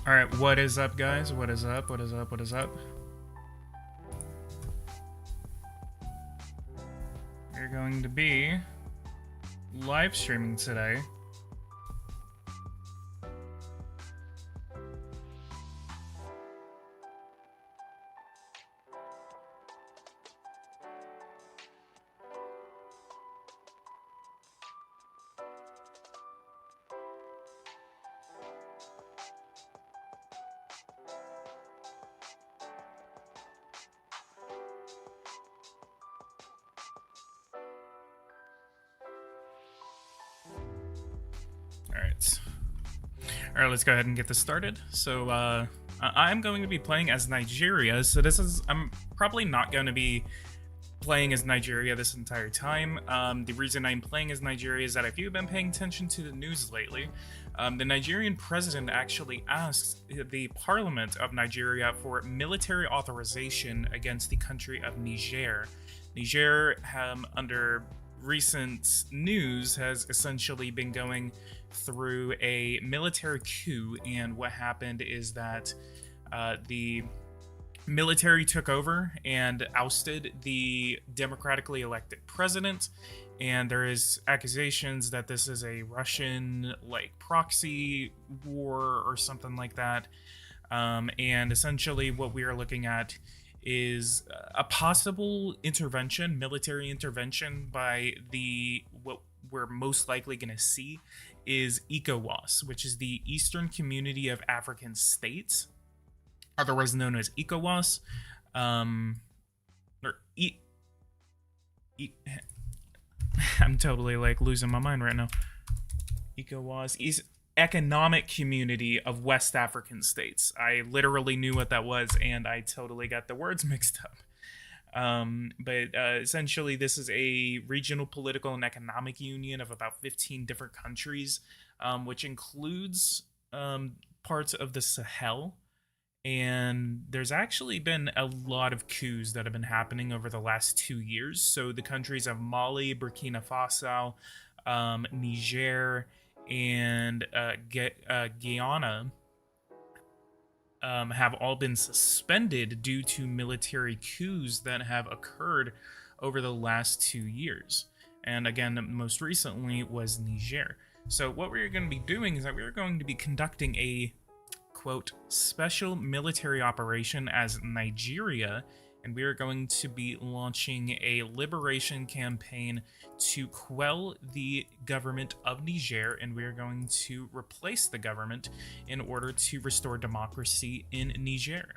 Alright, what is up, guys? What is up? What is up? What is up? We're going to be live streaming today. Alright, let's go ahead and get this started. So, I'm going to be playing as Nigeria, so I'm probably not going to be playing as Nigeria this entire time. The reason I'm playing as Nigeria is that if you've been paying attention to the news lately, the Nigerian president actually asked the parliament of Nigeria for military authorization against the country of Niger. Niger, under recent news, has essentially been going through a military coup, and what happened is that the military took over and ousted the democratically elected president, and there is accusations that this is a Russian proxy war or something like that. And essentially what we are looking at is a possible intervention, military intervention by what we're most likely going to see is ECOWAS, which is the Eastern Community of African States, otherwise known as ECOWAS. I'm totally losing my mind right now. ECOWAS is Economic Community of West African States. I literally knew what that was, and I totally got the words mixed up. But essentially, this is a regional political and economic union of about 15 different countries, which includes parts of the Sahel. And there's actually been a lot of coups that have been happening over the last 2 years. So the countries of Mali, Burkina Faso, Niger, and Guyana have all been suspended due to military coups that have occurred over the last 2 years. And again, most recently was Niger. So what we're going to be doing is that we're going to be conducting a, quote, special military operation as Nigeria, and we are going to be launching a liberation campaign to quell the government of Niger, and we are going to replace the government in order to restore democracy in Niger.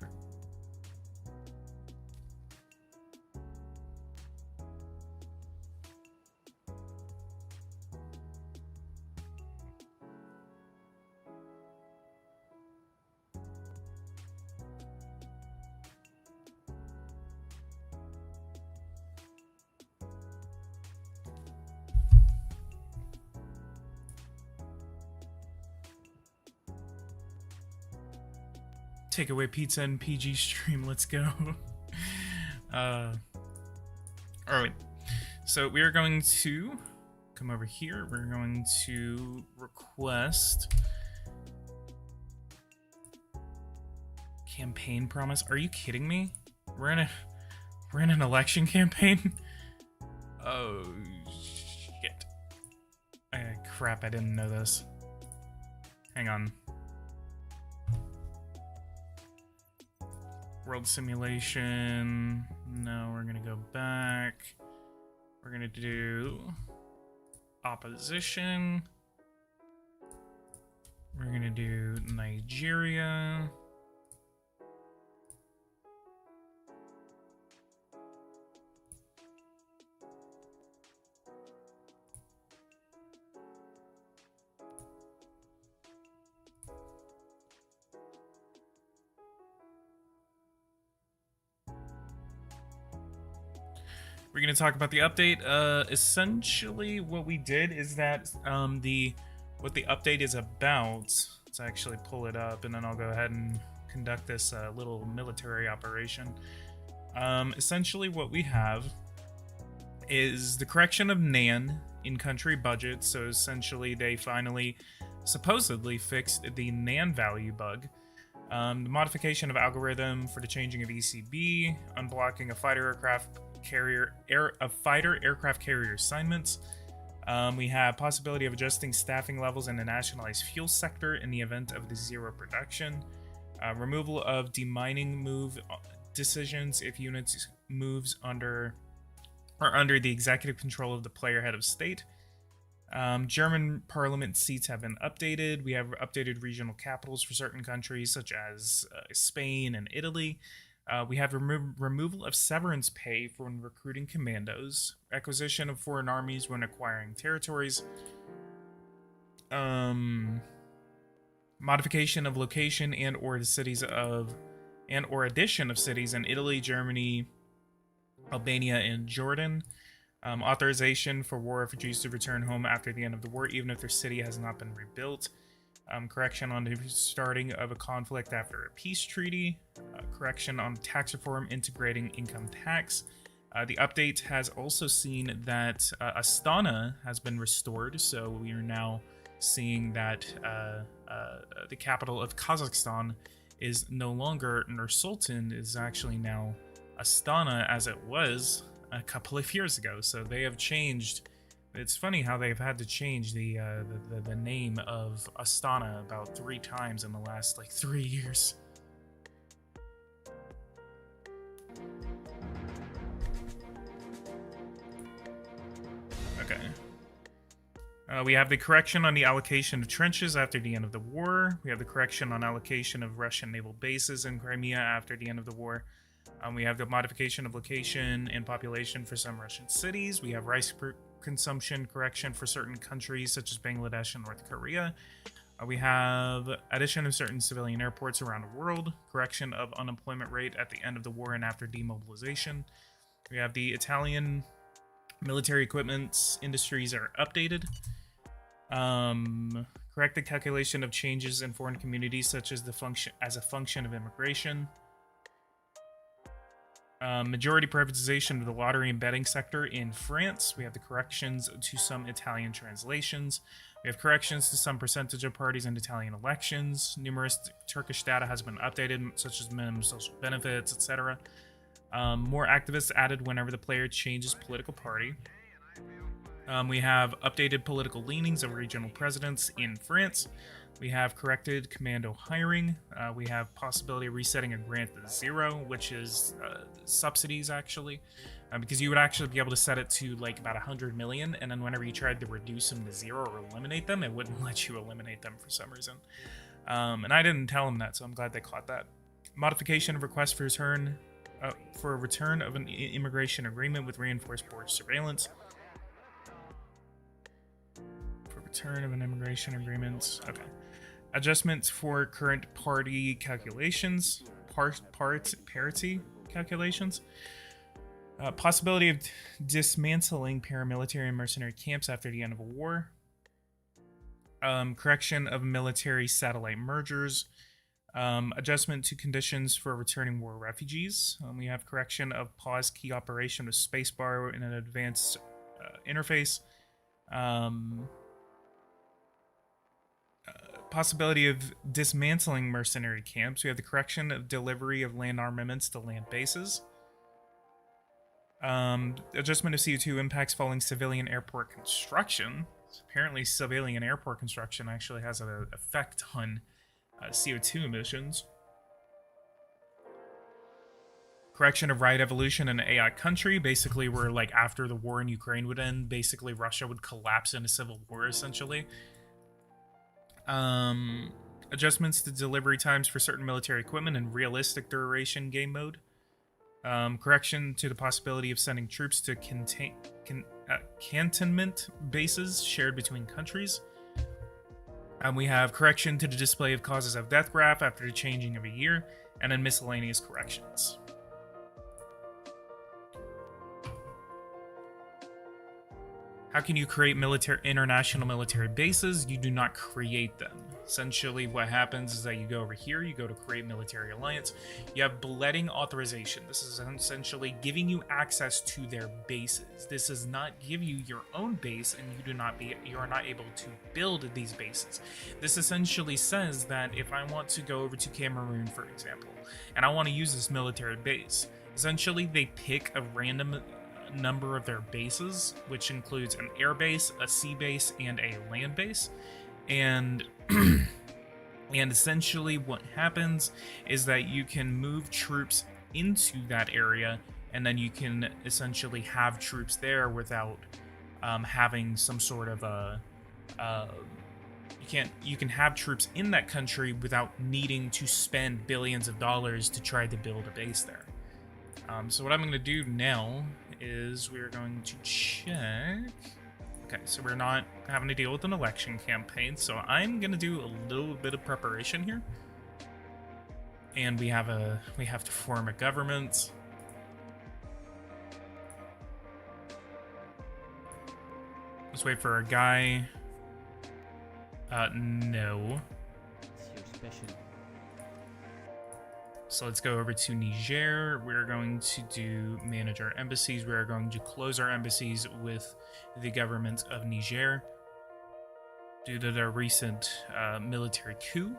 Takeaway pizza and PG stream, let's go. Alright, so we are going to come over here. We're going to request campaign promise. Are you kidding me? We're in an election campaign. Oh shit. Crap, I didn't know this. Hang on. World simulation. No, we're gonna go back. We're gonna do opposition. We're gonna do Nigeria. We're going to talk about the update. Essentially, what we did is that what the update is about. Let's actually pull it up, and then I'll go ahead and conduct this little military operation. Essentially, what we have is the correction of NAN in-country budget. So essentially, they finally supposedly fixed the NAN value bug. The modification of algorithm for the changing of ECB, unblocking a fighter aircraft carrier assignments. We have possibility of adjusting staffing levels in the nationalized fuel sector in the event of the zero production. Removal of demining move decisions if units moves under the executive control of the player head of state. German parliament seats have been updated. We have updated regional capitals for certain countries, such as Spain and Italy. We have removal of severance pay for when recruiting commandos, acquisition of foreign armies when acquiring territories, modification of location and or addition of cities in Italy, Germany, Albania, and Jordan. Authorization for war refugees to return home after the end of the war, even if their city has not been rebuilt. Correction on the starting of a conflict after a peace treaty. Correction on tax reform integrating income tax. The update has also seen that Astana has been restored, so we are now seeing that the capital of Kazakhstan is no longer Nur-Sultan, is actually now Astana, as it was a couple of years ago. So they have changed. It's funny how they've had to change the name of Astana about 3 times in the last 3 years. Okay. We have the correction on the allocation of trenches after the end of the war. We have the correction on allocation of Russian naval bases in Crimea after the end of the war. We have the modification of location and population for some Russian cities. We have rice consumption correction for certain countries such as Bangladesh and North Korea. We have addition of certain civilian airports around the world, correction of unemployment rate at the end of the war and after demobilization. We have the Italian military equipment industries are updated. Correct the calculation of changes in foreign communities such as a function of immigration. Majority privatization of the lottery and betting sector in France. We have the corrections to some Italian translations. We have corrections to some percentage of parties in Italian elections. Numerous Turkish data has been updated, such as minimum social benefits, etc. More activists added whenever the player changes political party. We have updated political leanings of regional presidents in France. We have corrected commando hiring. We have possibility of resetting a grant to 0, which is subsidies, actually. Because you would actually be able to set it to about 100 million, and then whenever you tried to reduce them to 0 or eliminate them, it wouldn't let you eliminate them for some reason. And I didn't tell them that, so I'm glad they caught that. Modification of request for return of an immigration agreement with reinforced border surveillance. For return of an immigration agreement. Okay. Adjustments for current party calculations. Parity calculations. Possibility of dismantling paramilitary and mercenary camps after the end of a war. Correction of military satellite mergers. Adjustment to conditions for returning war refugees. We have correction of pause key operation with spacebar in an advanced interface. Possibility of dismantling mercenary camps. We have the correction of delivery of land armaments to land bases. Adjustment of CO2 impacts following civilian airport construction. So apparently civilian airport construction actually has an effect on CO2 emissions. Correction of right evolution in an AI country. Basically, where after the war in Ukraine would end, basically Russia would collapse into civil war, essentially. Adjustments to delivery times for certain military equipment and realistic duration game mode. Correction to the possibility of sending troops to cantonment bases shared between countries. We have correction to the display of causes of death graph after the changing of a year, and then miscellaneous corrections. How can you create international military bases? You do not create them. Essentially, what happens is that you go over here, you go to create military alliance, you have blooding authorization. This is essentially giving you access to their bases. This does not give you your own base, and you are not able to build these bases. This essentially says that if I want to go over to Cameroon, for example, and I want to use this military base, essentially they pick a random number of their bases, which includes an air base, a sea base, and a land base. And and essentially what happens is that you can move troops into that area, and then you can essentially have troops there without having some sort of a you can have troops in that country without needing to spend billions of dollars to try to build a base there. So what I'm going to do now is we're going to check. Okay, so we're not having to deal with an election campaign, so I'm going to do a little bit of preparation here. And we have to form a government. Let's wait for a guy. No. It's your special. So let's go over to Niger. We're going to manage our embassies. We're going to close our embassies with the government of Niger due to their recent military coup.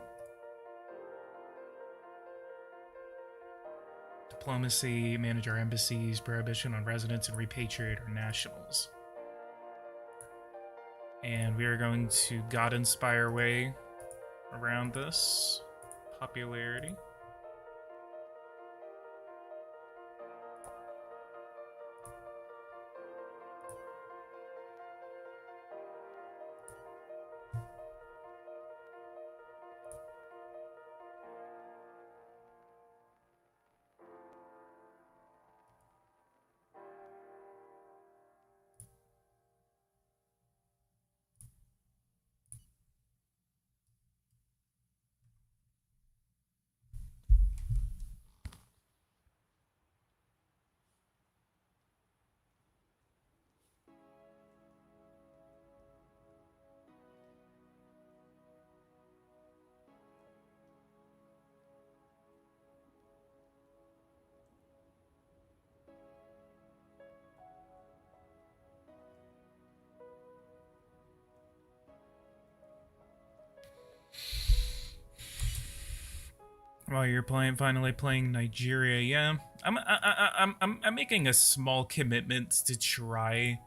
Diplomacy, manage our embassies, prohibition on residents and repatriate our nationals. And we are going to God-inspire way around this. Popularity. While you're finally playing Nigeria, yeah, I'm making a small commitment to try,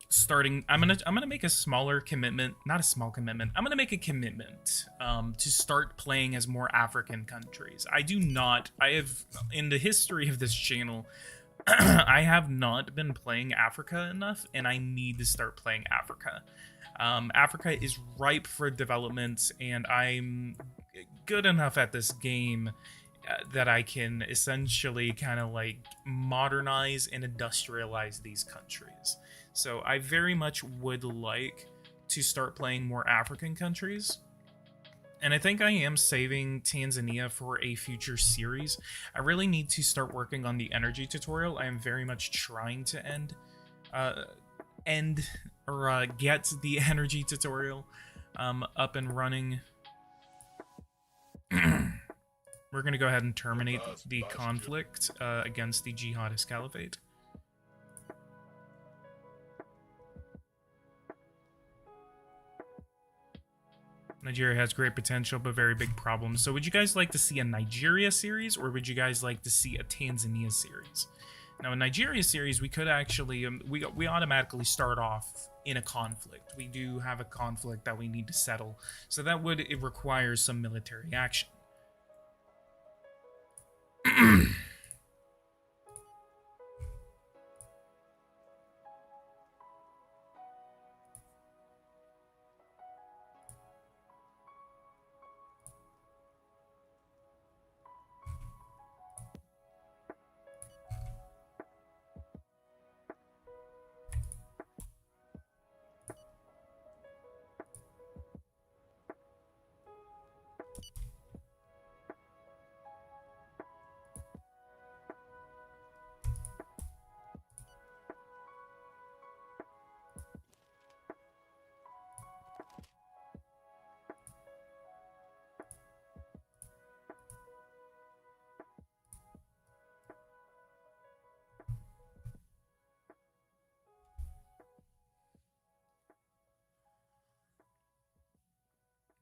starting. I'm gonna make a smaller commitment, not a small commitment. I'm gonna make a commitment, to start playing as more African countries. I have in the history of this channel, I have not been playing Africa enough, and I need to start playing Africa. Africa is ripe for development, and I'm good enough at this game that I can essentially kind of like modernize and industrialize these countries. So I very much would like to start playing more African countries. And I think I am saving Tanzania for a future series. I really need to start working on the energy tutorial. I am very much trying to get the energy tutorial up and running. We're going to go ahead and terminate the conflict against the Jihadist Caliphate. Nigeria has great potential, but very big problems. So would you guys like to see a Nigeria series, or would you guys like to see a Tanzania series? Now, in Nigeria series, we could actually, we automatically start off in a conflict. We do have a conflict that we need to settle. So that would require some military action.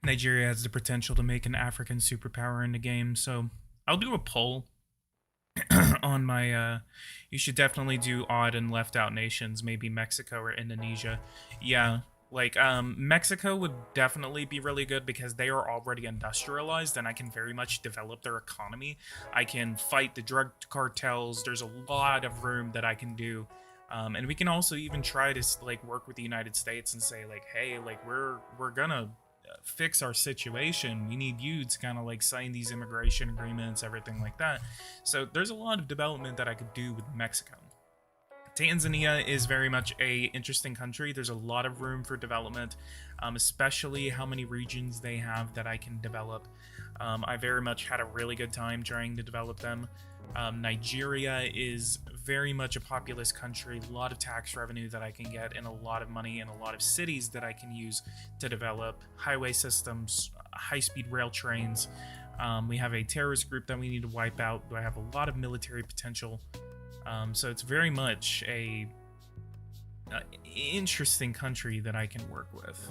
Nigeria has the potential to make an African superpower in the game, so I'll do a poll on my you should definitely do odd and left out nations, maybe Mexico or Indonesia. Yeah, like Mexico would definitely be really good because they are already industrialized and I can very much develop their economy. I can fight the drug cartels. There's a lot of room that I can do. And we can also even try to like work with the United States and say like, hey, like we're gonna fix our situation. We need you to kind of like sign these immigration agreements, everything like that. So there's a lot of development that I could do with Mexico. Tanzania is very much a interesting country. There's a lot of room for development, especially how many regions they have that I can develop. I very much had a really good time trying to develop them. Nigeria is very much a populous country, a lot of tax revenue that I can get, and a lot of money and a lot of cities that I can use to develop highway systems, high-speed rail trains. We have a terrorist group that we need to wipe out. I have a lot of military potential. So it's very much a interesting country that I can work with.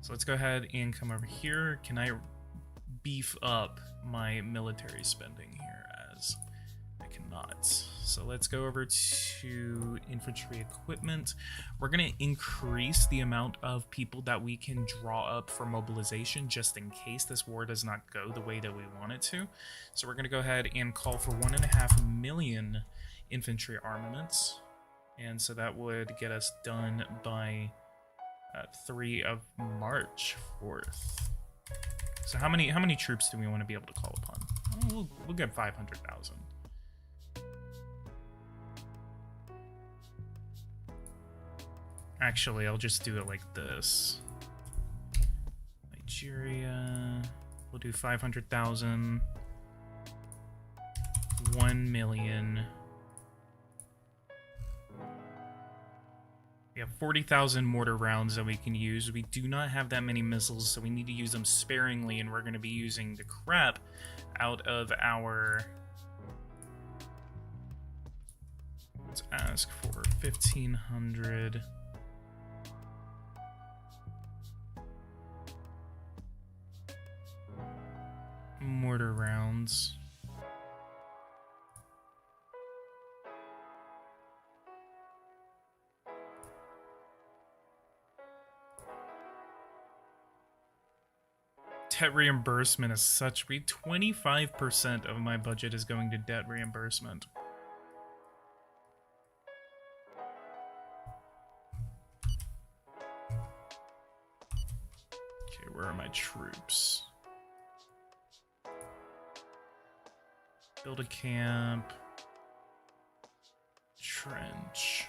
So let's go ahead and come over here. Can I beef up my military spending here? As I cannot. So let's go over to infantry equipment. We're going to increase the amount of people that we can draw up for mobilization just in case this war does not go the way that we want it to. So we're going to go ahead and call for 1.5 million infantry armaments. And so that would get us done by 3 of March 4th. So how many troops do we want to be able to call upon? Oh, we'll get 500,000. Actually, I'll just do it like this. Nigeria, we'll do 500,000. 1 million. We have 40,000 mortar rounds that we can use. We do not have that many missiles, so we need to use them sparingly, and we're going to be using the crap out of our... Let's ask for 1,500. Mortar rounds. Debt reimbursement is such. 25% of my budget is going to debt reimbursement. Okay, where are my troops? Build a camp. Trench.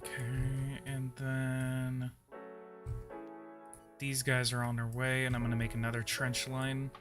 Okay, and then these guys are on their way, and I'm gonna make another trench line.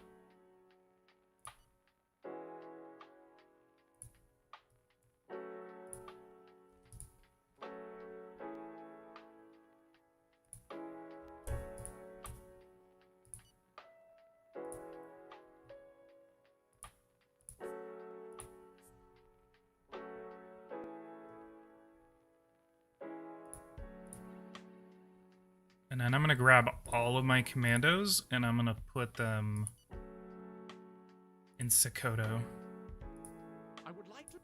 And then I'm gonna grab all of my commandos and I'm gonna put them in Sokoto. I would like to.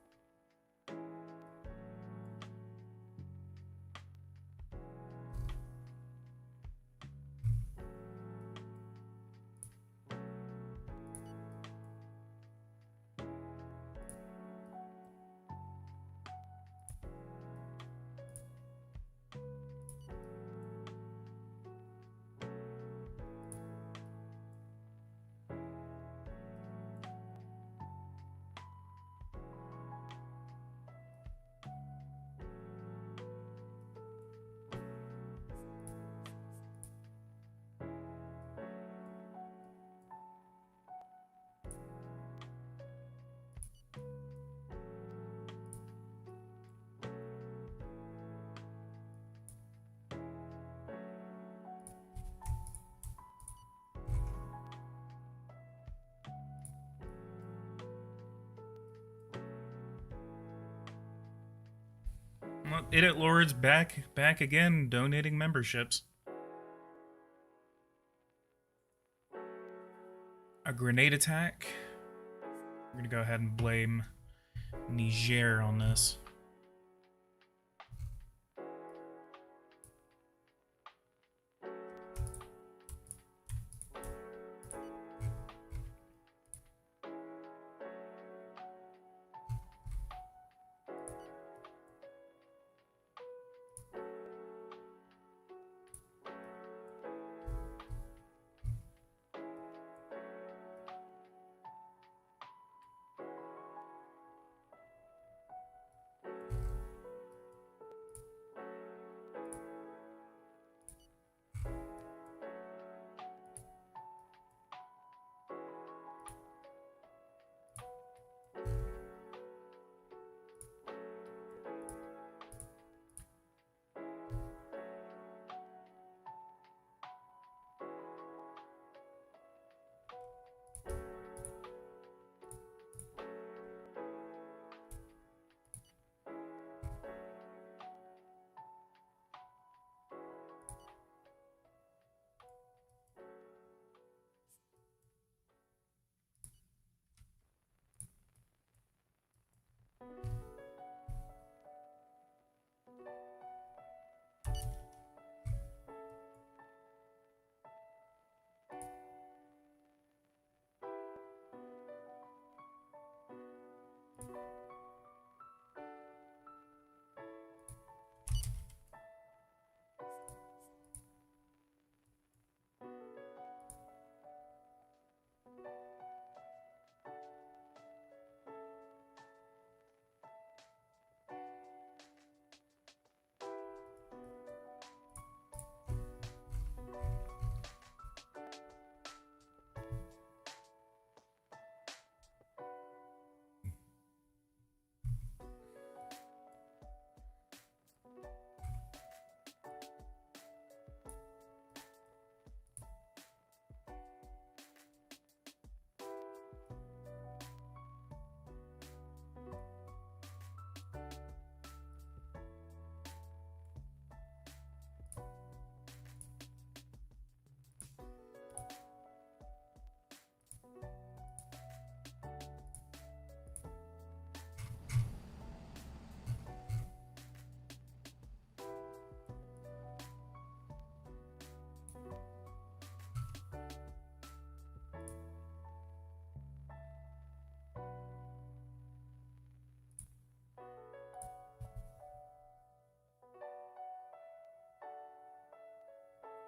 Oh, Idiot Lord's back again, donating memberships. A grenade attack. We're gonna go ahead and blame Niger on this.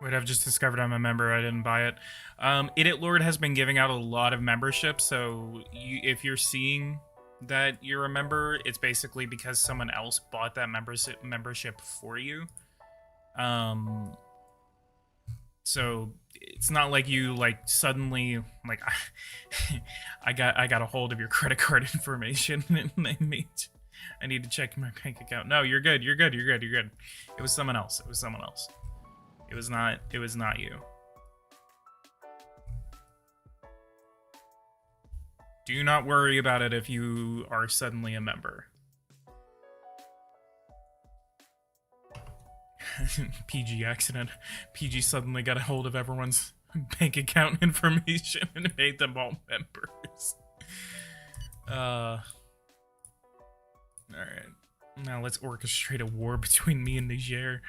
Wait, I've just discovered I'm a member. I didn't buy it. Idiot Lord has been giving out a lot of memberships, so if you're seeing that you're a member, it's basically because someone else bought that membership for you. So it's not like you like suddenly I got a hold of your credit card information and I need to check my bank account. No, you're good. You're good. You're good. You're good. It was someone else. It was someone else. It was not you. Do not worry about it if you are suddenly a member. PG accident. PG suddenly got a hold of everyone's bank account information and made them all members. Alright. Now let's orchestrate a war between me and Niger.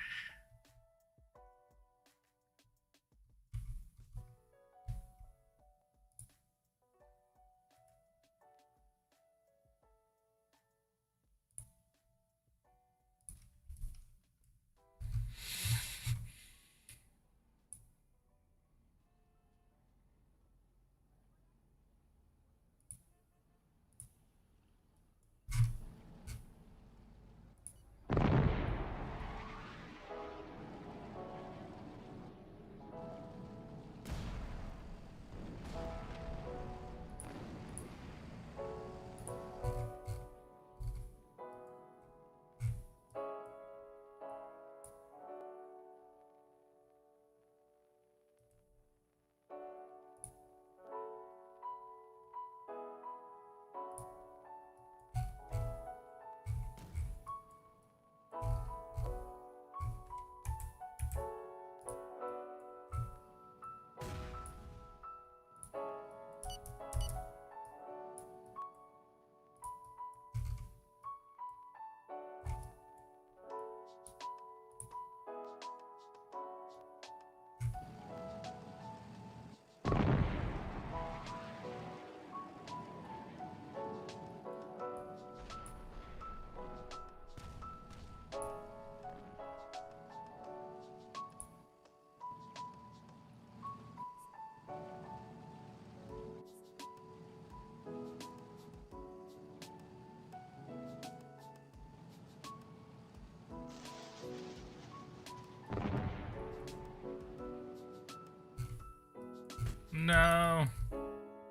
No.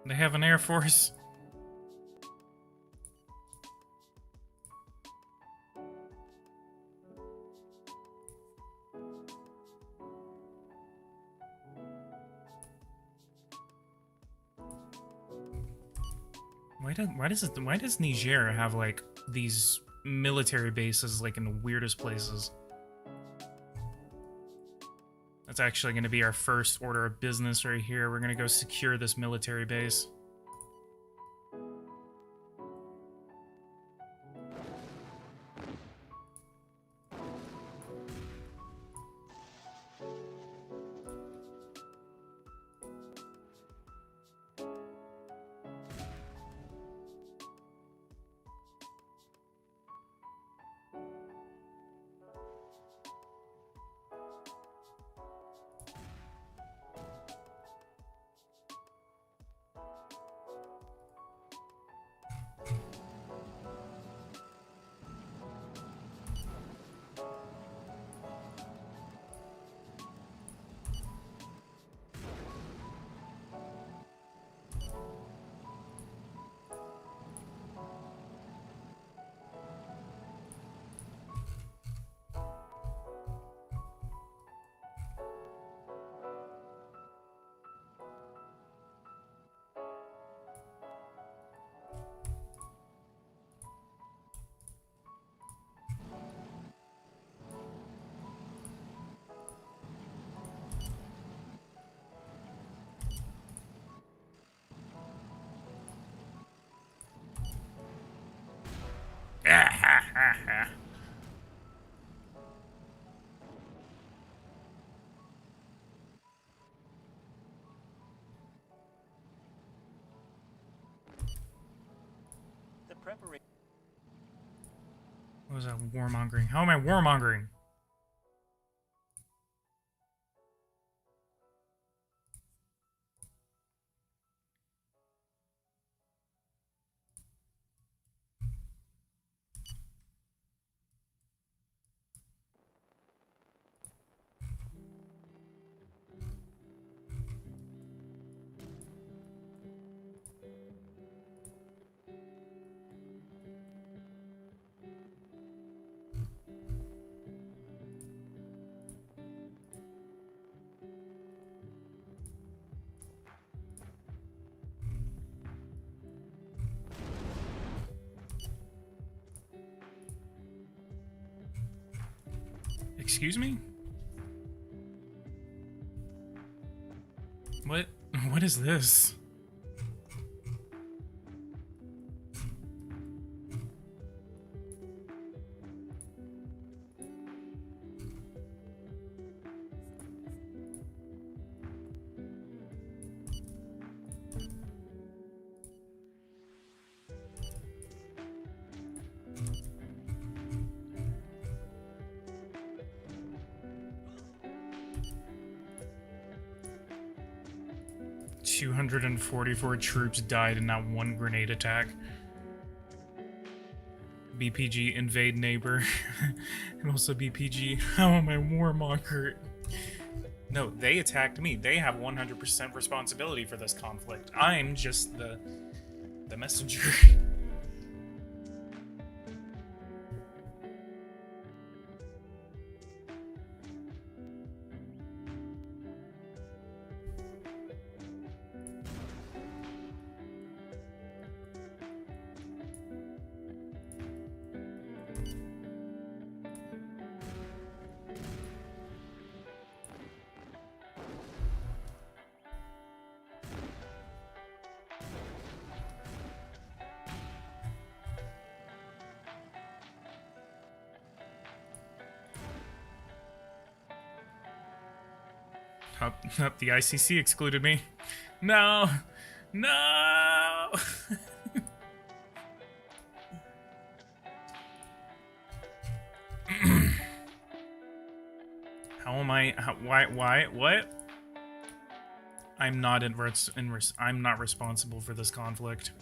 They have an air force. Why does Niger have like these military bases like in the weirdest places? That's actually going to be our first order of business right here. We're going to go secure this military base. The preparation. What was that? Warmongering. How am I warmongering? Excuse me? What? What is this? "244 troops died in that one grenade attack. BPG invade neighbor." And also BPG, how am I warmonger? No, they attacked me. They have 100% responsibility for this conflict. I'm just the messenger. Up, the ICC excluded me. No! No! How am I? Why? What? I'm not I'm not responsible for this conflict.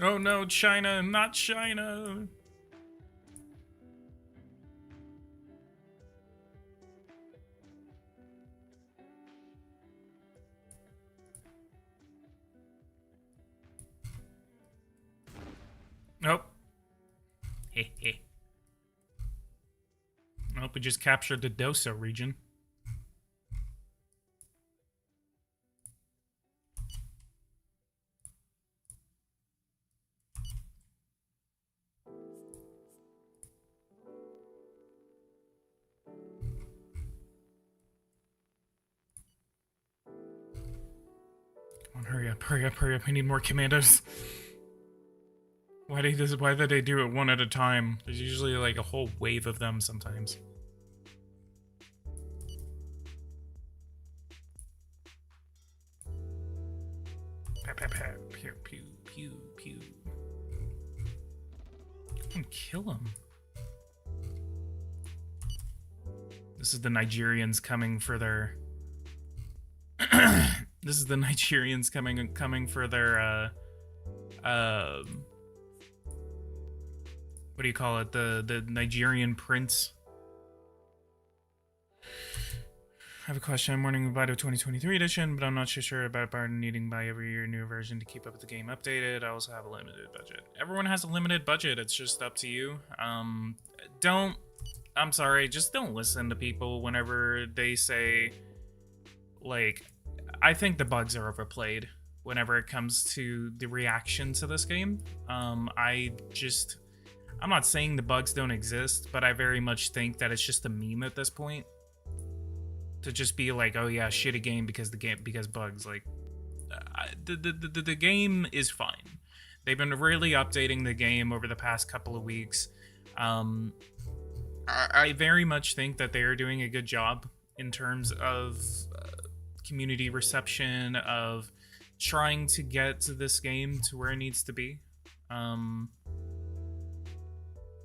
Oh no, China, not China. Nope. Heh. Nope, we just captured the Doso region. Come on, hurry up, hurry up, hurry up. We need more commandos. Why did they do it one at a time? There's usually like a whole wave of them sometimes. Pew, pew, pew, pew. Come on, kill him. This is the Nigerians coming for their... This is the Nigerians coming for their, what do you call it? The Nigerian prince. I have a question. I'm wanting to buy the 2023 edition, but I'm not sure about needing to buy every year a new version to keep up with the game updated. I also have a limited budget. Everyone has a limited budget. It's just up to you. I'm sorry, just don't listen to people whenever they say, like, I think the bugs are overplayed whenever it comes to the reaction to this game. I'm not saying the bugs don't exist, but I very much think that it's just a meme at this point. To just be like, oh yeah, shitty game because bugs. Like, the game is fine. They've been really updating the game over the past couple of weeks. I very much think that they are doing a good job in terms of community reception, of trying to get this game to where it needs to be.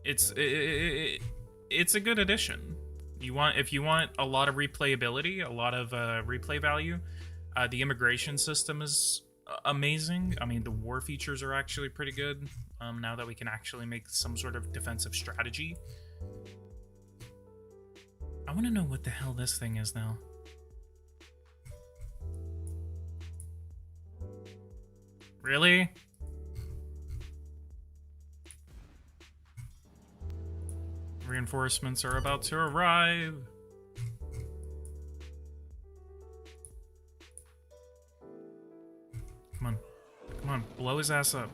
It's a good addition. If you want a lot of replayability, a lot of replay value, the immigration system is amazing. I mean, the war features are actually pretty good. Now that we can actually make some sort of defensive strategy. I want to know what the hell this thing is now. Really? Reinforcements are about to arrive. Come on, blow his ass up.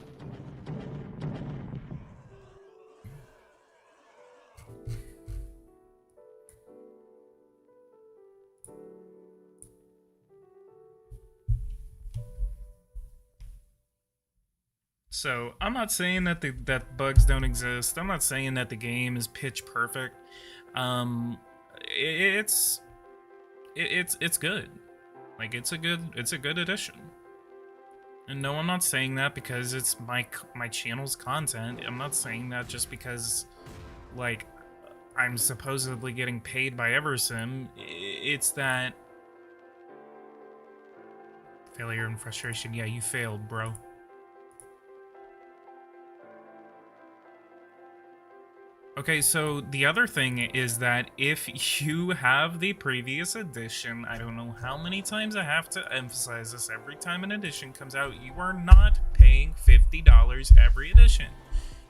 So, I'm not saying that that bugs don't exist. I'm not saying that the game is pitch perfect. It's good. Like, it's a good addition. And no, I'm not saying that because it's my channel's content. I'm not saying that just because, like, I'm supposedly getting paid by Eversim. It's that failure and frustration. Yeah, you failed, bro. Okay, so the other thing is that if you have the previous edition, I don't know how many times I have to emphasize this, every time an edition comes out, you are not paying $50 every edition.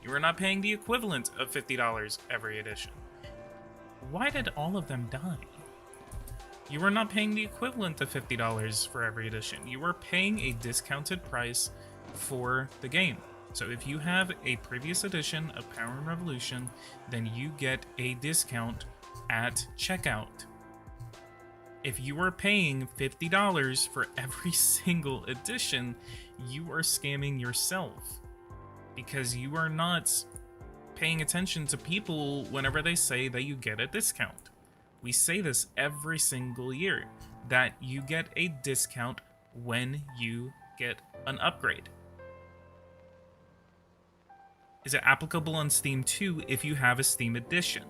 You are not paying the equivalent of $50 every edition. Why did all of them die? You are not paying the equivalent of $50 for every edition. You are paying a discounted price for the game. So if you have a previous edition of Power and Revolution, then you get a discount at checkout. If you are paying $50 for every single edition, you are scamming yourself, because you are not paying attention to people whenever they say that you get a discount. We say this every single year, that you get a discount when you get an upgrade. Is it applicable on Steam too if you have a Steam edition?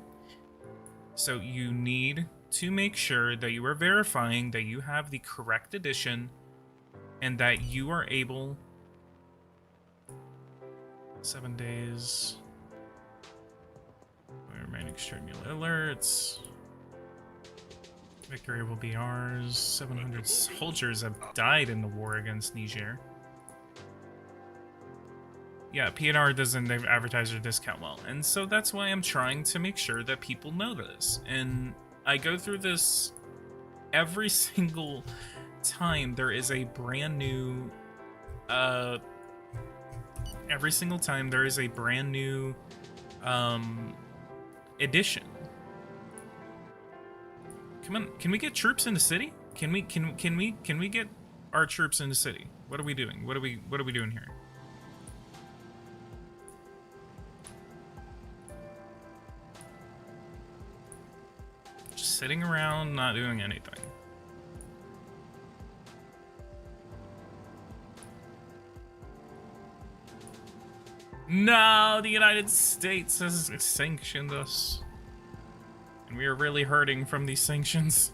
So you need to make sure that you are verifying that you have the correct edition and that you are able 7 days. Remain extraordinary alerts. Victory will be ours. 700 soldiers have died in the war against Niger. Yeah, PNR doesn't advertise or discount well. And so that's why I'm trying to make sure that people know this. And I go through this every single time there is a brand new every single time there is a brand new edition. Come on, can we get troops in the city? Can we get our troops in the city? What are we doing? What are we doing here? Just sitting around not doing anything. No, the United States has sanctioned us. And we are really hurting from these sanctions.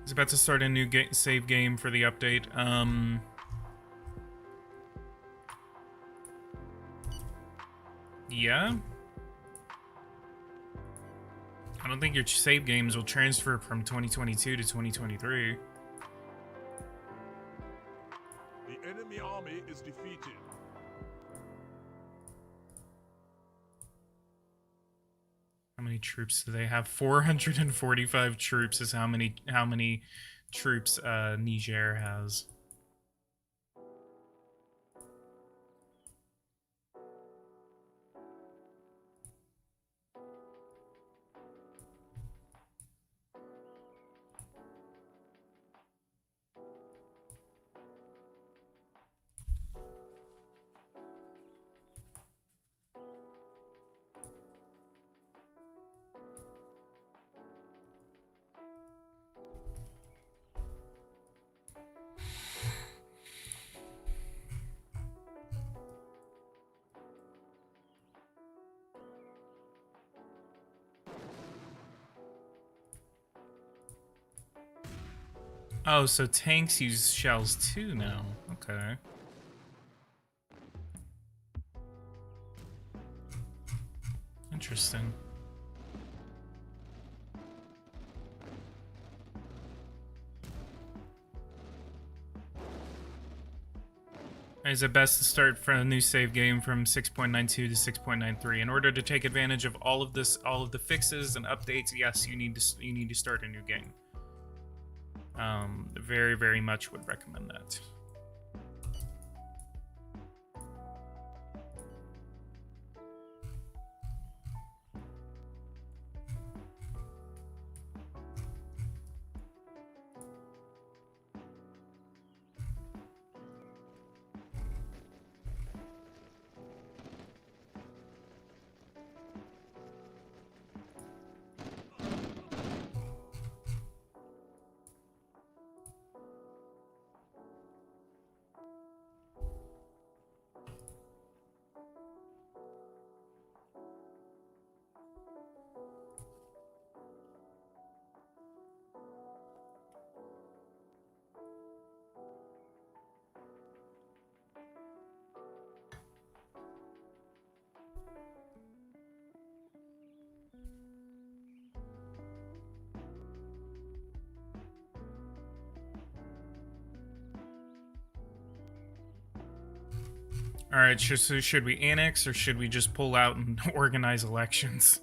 He's about to start a new save game for the update. Yeah. I don't think your save games will transfer from 2022 to 2023. The enemy army is defeated. How many troops do they have? 445 troops is how many troops Niger has. Oh, so tanks use shells too now. Okay. Interesting. Is it best to start from a new save game from 6.92 to 6.93 in order to take advantage of all of the fixes and updates? Yes, you need to start a new game. Very, very much would recommend that. Alright, so should we annex or should we just pull out and organize elections?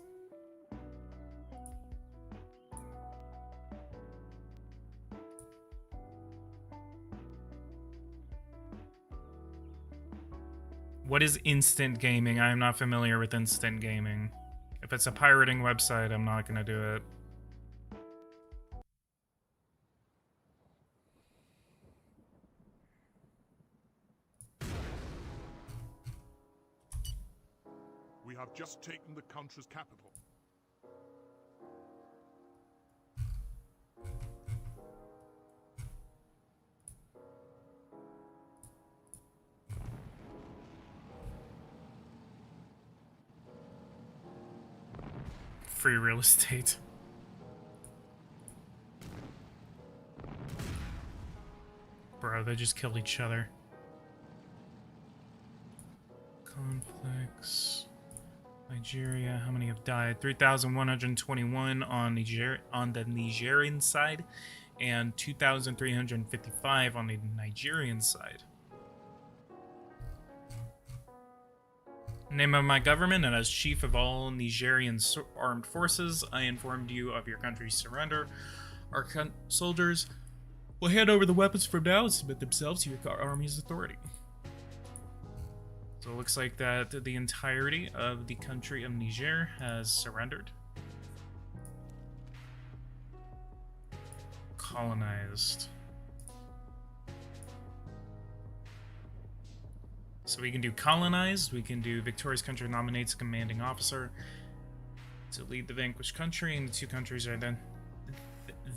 What is instant gaming? I am not familiar with instant gaming. If it's a pirating website, I'm not gonna do it. We have just taken the country's capital. free real estate. Bro, they just killed each other. Conflicts. Nigeria, how many have died? 3,121 on the Nigerian side, and 2,355 on the Nigerian side. Name of my government, and as chief of all Nigerian armed forces, I informed you of your country's surrender. Our soldiers will hand over the weapons from now and submit themselves to your army's authority. So it looks like that the entirety of the country of Niger has surrendered. Colonized. So we can do colonized, we can do victorious country nominates a commanding officer to lead the vanquished country, and the two countries are then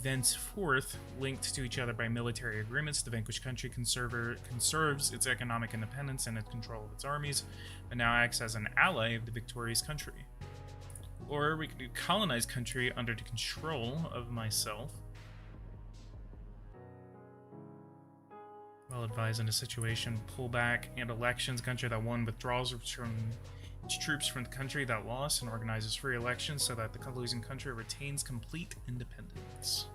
thenceforth linked to each other by military agreements. The vanquished country conserves its economic independence and its control of its armies, but now acts as an ally of the victorious country. Or we can do colonized country under the control of myself. Well advised in a situation, pullback and elections. Country that won withdraws from its troops from the country that lost and organizes free elections so that the losing country retains complete independence.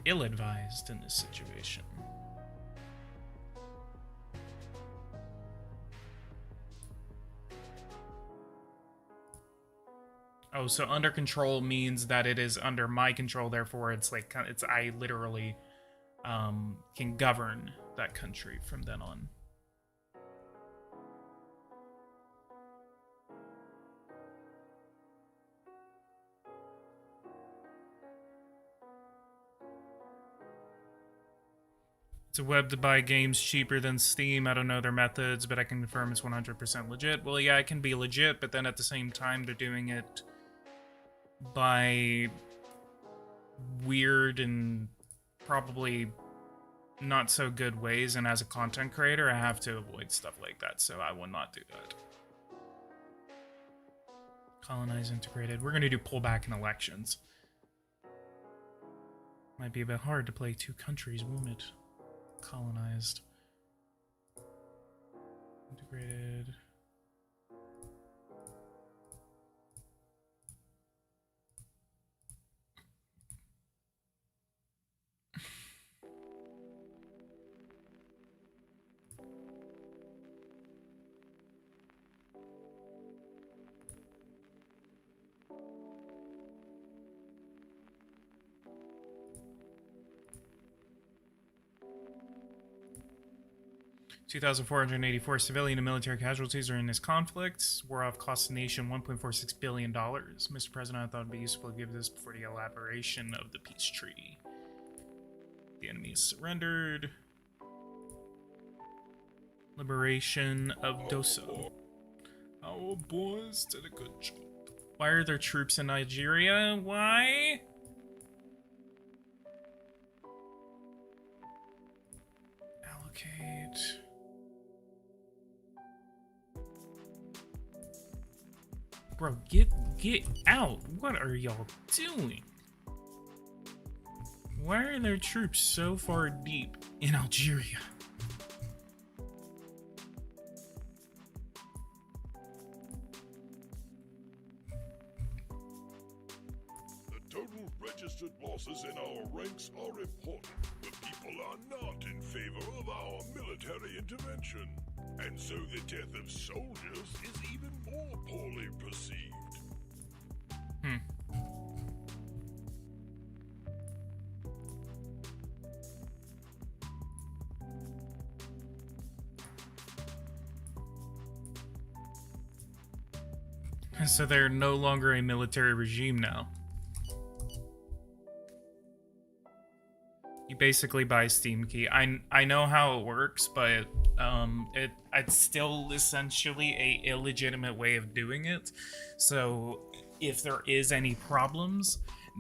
Ill-advised in this situation. Oh, so under control means that it is under my control, therefore it's like, I literally can govern that country from then on. It's a web to buy games cheaper than Steam. I don't know their methods, but I can confirm it's 100% legit. Well, yeah, it can be legit, but then at the same time, they're doing it by weird and probably not so good ways, and as a content creator, I have to avoid stuff like that, so I will not do that. Colonize integrated. We're going to do pullback in elections. Might be a bit hard to play two countries, won't it? Colonized. Integrated. $2,484 civilian and military casualties are in this conflict. War off cost the nation $1.46 billion. Mr. President, I thought it'd be useful to give this before the elaboration of the peace treaty. The enemy is surrendered. Liberation of Doso. Our boys did a good job. Why are there troops in Nigeria? Why? Allocate. Bro, get out. What are y'all doing? Why are there troops so far deep in Algeria? The total registered losses in our ranks are important. The people are not in favor of our military intervention. And so the death of soldiers is even more poorly perceived. So they're no longer a military regime now. You basically buy Steam key. I know how it works, but it's still essentially a illegitimate way of doing it. So if there is any problems,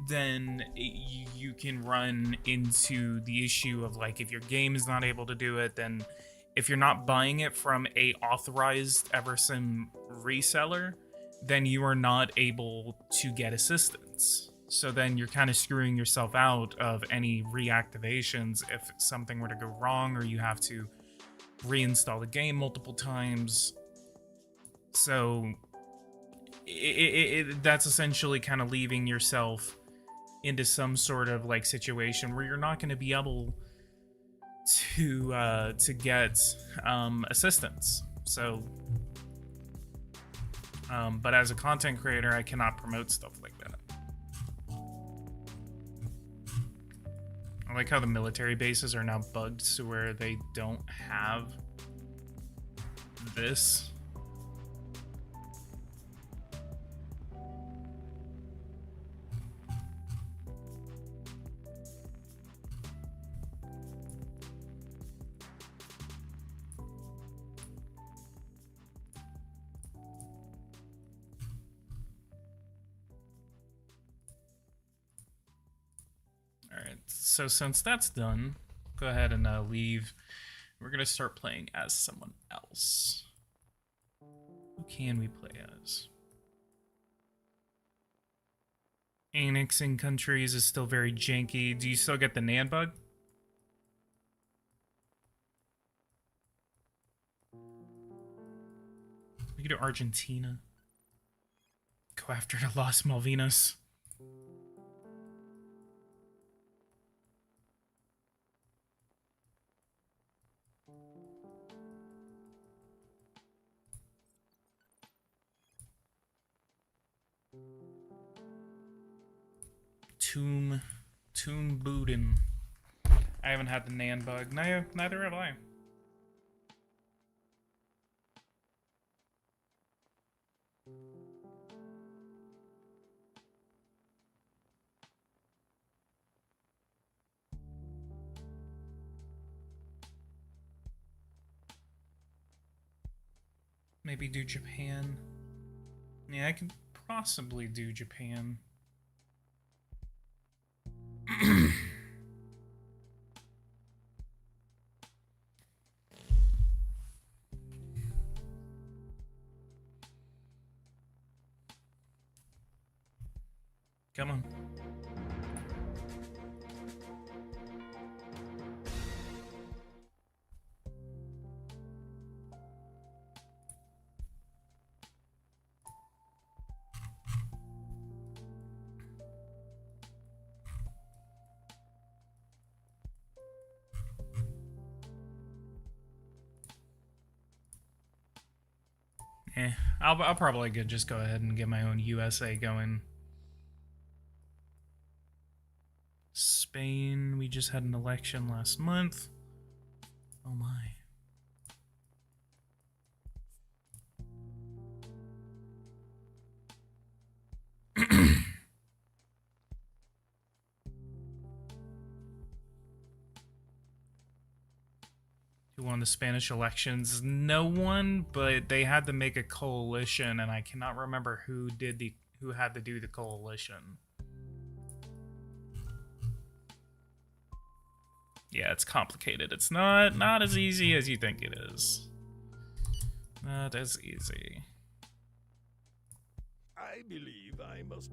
then you can run into the issue of, like, if your game is not able to do it, then if you're not buying it from a authorized Eversim reseller, then you are not able to get assistance. So then you're kind of screwing yourself out of any reactivations if something were to go wrong, or you have to reinstall the game multiple times. So that's essentially kind of leaving yourself into some sort of like situation where you're not going to be able to get assistance. So but as a content creator, I cannot promote stuff like that. I like how the military bases are now bugged to where they don't have this. Alright, so since that's done, go ahead and leave. We're gonna start playing as someone else. Who can we play as? Annexing countries is still very janky. Do you still get the Nan bug? We could do Argentina. Go after the Las Malvinas. Tomb Boudin. I haven't had the Nan bug. Neither have I. Maybe do Japan. Yeah, I could possibly do Japan. Come on. I'll probably just go ahead and get my own USA going. Spain, we just had an election last month. Oh my. Who won the Spanish elections? No one, but they had to make a coalition, and I cannot remember who had to do the coalition. Yeah, it's complicated. It's not as easy as you think it is. Not as easy. I believe I must.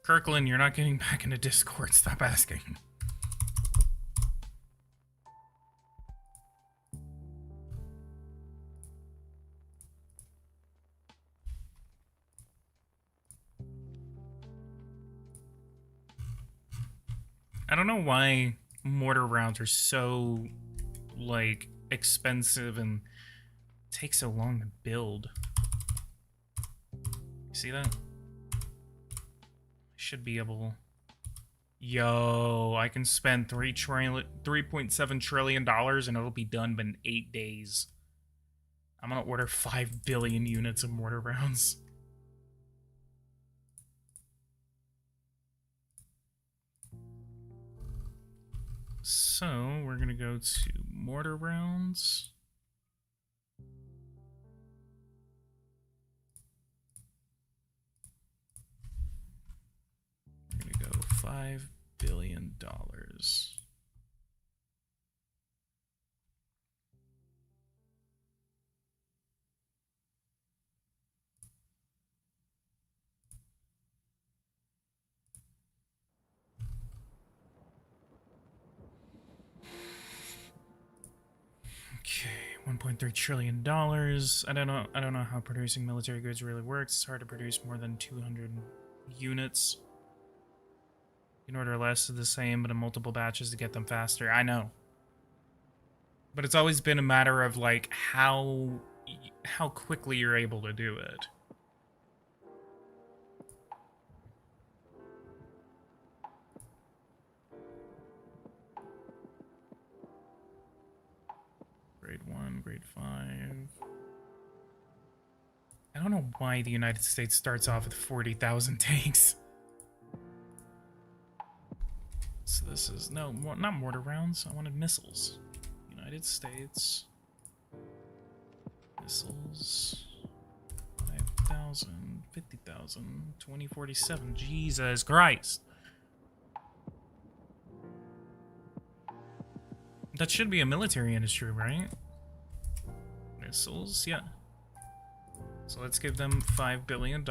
Kirkland, you're not getting back into Discord. Stop asking. I don't know why mortar rounds are so, like, expensive and take so long to build. You see that? Should be able... Yo, I can spend $3.7 trillion and it'll be done in 8 days. I'm gonna order 5 billion units of mortar rounds. So, we're gonna go to mortar rounds. We're gonna go $5 billion. Okay, $1.3 trillion. I don't know how producing military goods really works. It's hard to produce more than 200 units. You can order less of the same, but in multiple batches to get them faster. I know. But it's always been a matter of, like, how quickly you're able to do it. Grade 1, grade 5. I don't know why the United States starts off with 40,000 tanks. So this is... No, not mortar rounds. I wanted missiles. United States. Missiles. 5,000, 50,000, 2047. Jesus Christ. That should be a military industry, right? Missiles, yeah. So let's give them $5 billion.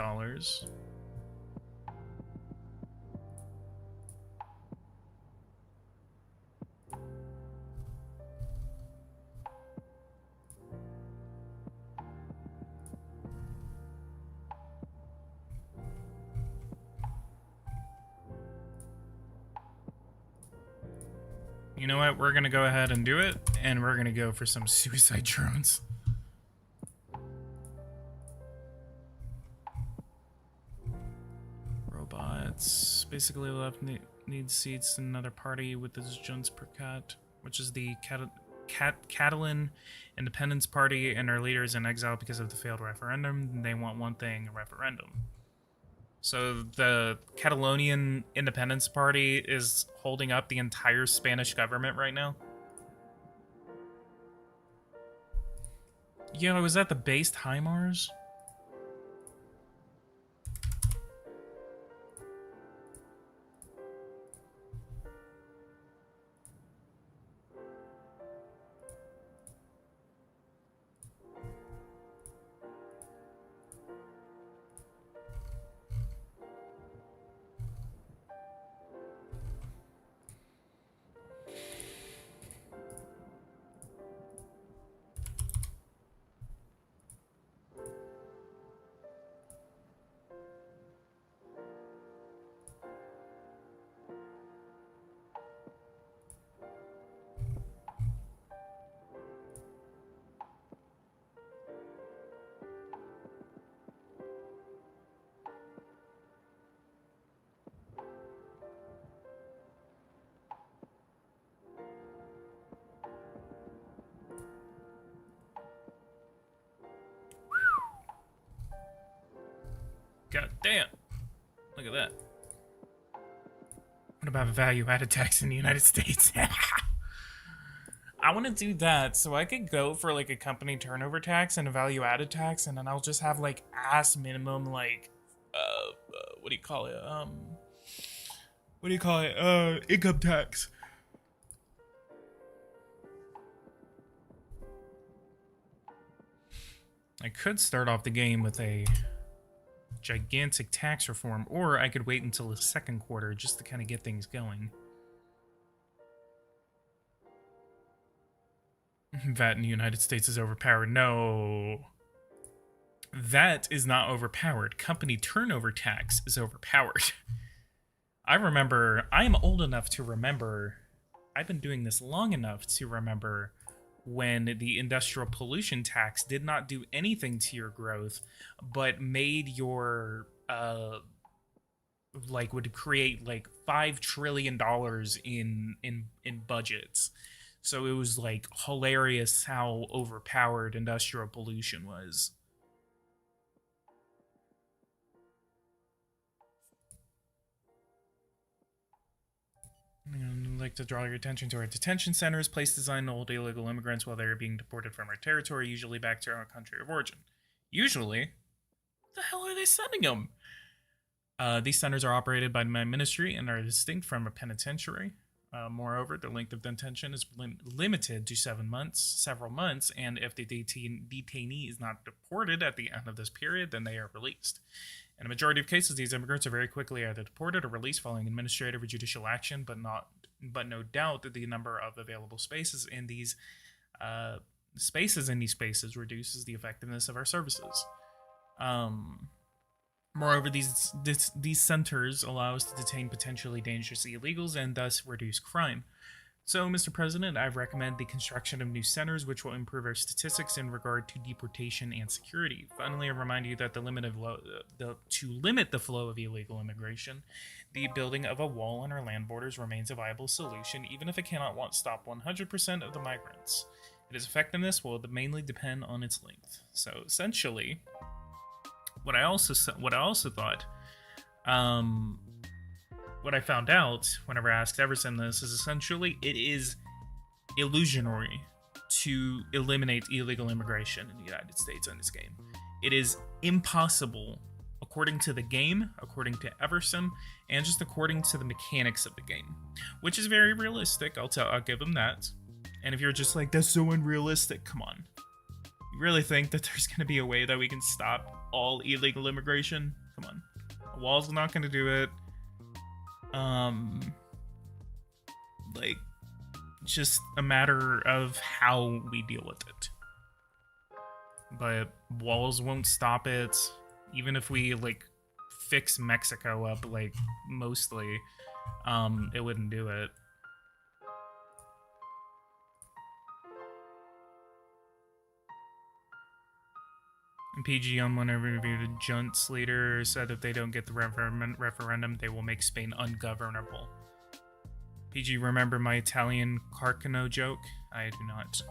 You know what? We're gonna go ahead and do it, and we're gonna go for some suicide drones. Robots. Basically left needs seats in another party with this Junts per cat, which is the Catalan Independence Party, and our leader is in exile because of the failed referendum. They want one thing, a referendum. So the Catalonian Independence Party is holding up the entire Spanish government right now. Yo, was that the based HIMARS? God damn. Look at that. What about a value-added tax in the United States? I want to do that so I could go for like a company turnover tax and a value-added tax, and then I'll just have like ass minimum like what do you call it? Income tax. I could start off the game with a gigantic tax reform, or I could wait until the second quarter just to kind of get things going. VAT in the United States is overpowered. No. That is not overpowered. Company turnover tax is overpowered. I am old enough to remember, I've been doing this long enough to remember when the industrial pollution tax did not do anything to your growth, but made your, would create like $5 trillion in budgets. So it was like hilarious how overpowered industrial pollution was. I'd like to draw your attention to our detention centers, place designed to hold illegal immigrants while they are being deported from our territory, usually back to our country of origin. Usually? What the hell are they sending them? These centers are operated by my ministry and are distinct from a penitentiary. Moreover, the length of detention is limited to several months, and if the detainee is not deported at the end of this period, then they are released. In a majority of cases, these immigrants are very quickly either deported or released following administrative or judicial action, but no doubt that the number of available spaces in these spaces reduces the effectiveness of our services. Moreover, these centers allow us to detain potentially dangerous illegals and thus reduce crime. So, Mr. President, I recommend the construction of new centers which will improve our statistics in regard to deportation and security. Finally, I remind you that to limit the flow of illegal immigration, the building of a wall on our land borders remains a viable solution, even if it cannot stop 100% of the migrants. Its effectiveness will mainly depend on its length. So, essentially, what I also thought, what I found out whenever I asked Everson this is essentially it is illusionary to eliminate illegal immigration in the United States in this game. It is impossible according to the game, according to Everson, and just according to the mechanics of the game, which is very realistic. I'll give him that. And if you're just like, that's so unrealistic, come on. You really think that there's going to be a way that we can stop all illegal immigration? Come on. A wall's not going to do it. Just a matter of how we deal with it. But walls won't stop it. Even if we, fix Mexico up, mostly, it wouldn't do it. And PG on one interview, the Junts leader said if they don't get the referendum, they will make Spain ungovernable. PG, remember my Italian Carcano joke? I do not.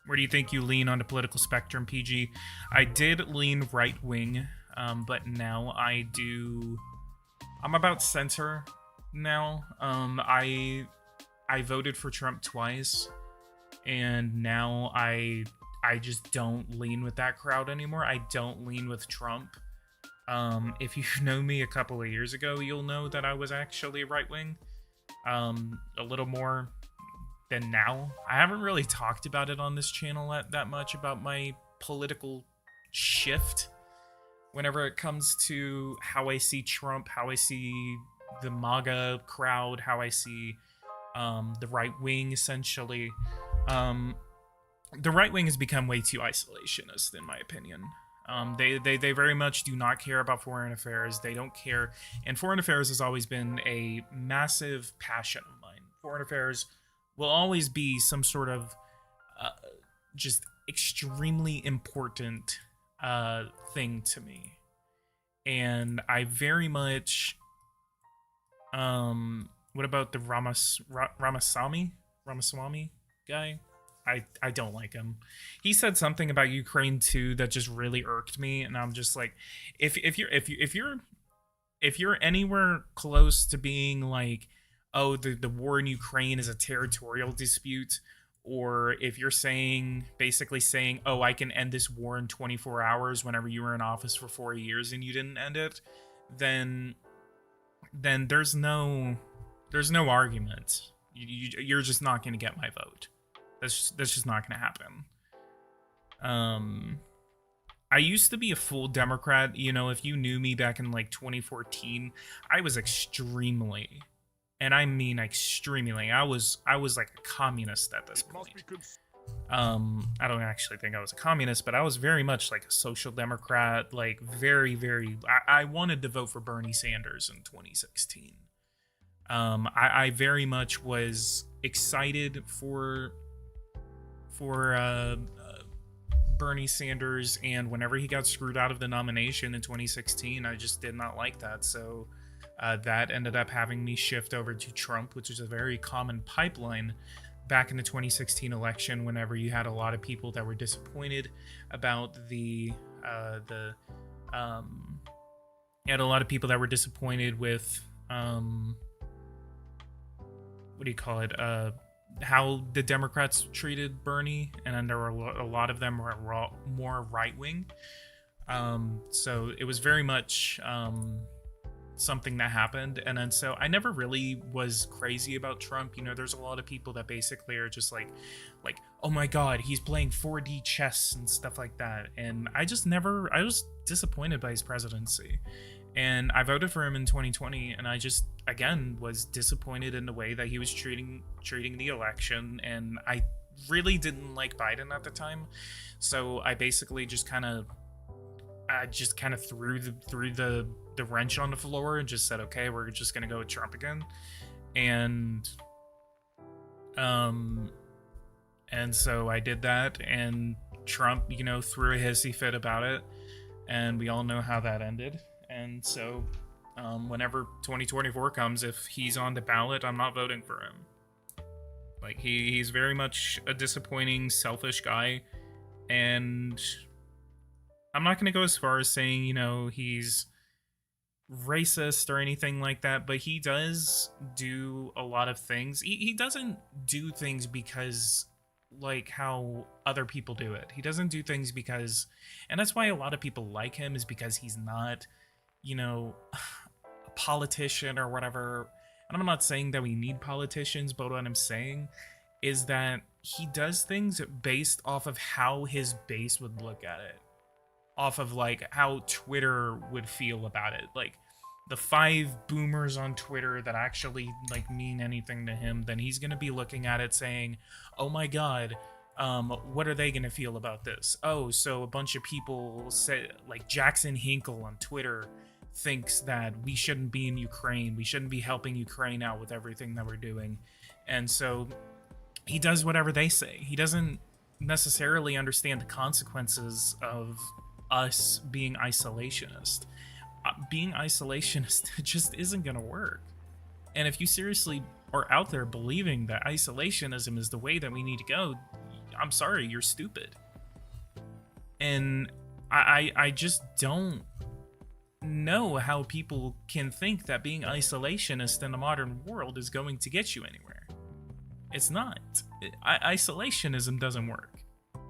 Where do you think you lean on the political spectrum, PG? I did lean right-wing, but now I'm about center now. I voted for Trump twice, and now I just don't lean with that crowd anymore. I don't lean with Trump. If you know me a couple of years ago, you'll know that I was actually right-wing. A little more than now. I haven't really talked about it on this channel that much, about my political shift whenever it comes to how I see Trump, how I see the MAGA crowd, how I see the right-wing, essentially. The right wing has become way too isolationist, in my opinion. They very much do not care about foreign affairs. They don't care, and foreign affairs has always been a massive passion of mine. Foreign affairs will always be some sort of just extremely important thing to me, and I very much. What about the Ramaswamy guy? I don't like him. He said something about Ukraine too that just really irked me, and I'm just like, if you're anywhere close to being like, oh, the war in Ukraine is a territorial dispute, or if you're basically saying, oh, I can end this war in 24 hours whenever you were in office for 4 years and you didn't end it, then there's no argument. You're just not going to get my vote. That's just not going to happen. I used to be a full Democrat. You know, if you knew me back in like 2014, I was extremely, and I mean extremely, I was like a communist at this It must be point. I don't actually think I was a communist, but I was very much like a social democrat, like very, very. I wanted to vote for Bernie Sanders in 2016. I very much was excited for Bernie Sanders, and whenever he got screwed out of the nomination in 2016, I just did not like that. So that ended up having me shift over to Trump, which is a very common pipeline back in the 2016 election. Whenever you had a lot of people that were disappointed about you had a lot of people that were disappointed with what do you call it? How the Democrats treated Bernie, and then there were a lot of them were more right wing. So it was very much something that happened, and then so I never really was crazy about Trump. You know, there's a lot of people that basically are just like, oh my God, he's playing 4D chess and stuff like that, and I was disappointed by his presidency. And I voted for him in 2020, and I just again was disappointed in the way that he was treating the election, and I really didn't like Biden at the time. So I basically just kind of threw the wrench on the floor and just said, okay, we're just gonna go with Trump again. And so I did that, and Trump, you know, threw a hissy fit about it, and we all know how that ended. And so whenever 2024 comes, if he's on the ballot, I'm not voting for him. Like, he's very much a disappointing, selfish guy, and I'm not going to go as far as saying, you know, he's racist or anything like that, but he does do a lot of things. He doesn't do things because, like, how other people do it. He doesn't do things because, and that's why a lot of people like him, is because he's not, you know, a politician or whatever. And I'm not saying that we need politicians, but what I'm saying is that he does things based off of how his base would look at it, off of like how Twitter would feel about it. Like, the 5 boomers on Twitter that actually like mean anything to him, then he's gonna be looking at it saying, oh my God, what are they gonna feel about this? Oh, so a bunch of people say, like Jackson Hinkle on Twitter thinks that we shouldn't be in Ukraine, we shouldn't be helping Ukraine out with everything that we're doing. And so he does whatever they say. He doesn't necessarily understand the consequences of us being isolationist. Being isolationist just isn't gonna work. And if you seriously are out there believing that isolationism is the way that we need to go, I'm sorry, you're stupid. And I just don't know how people can think that being isolationist in the modern world is going to get you anywhere. It's not. Isolationism doesn't work.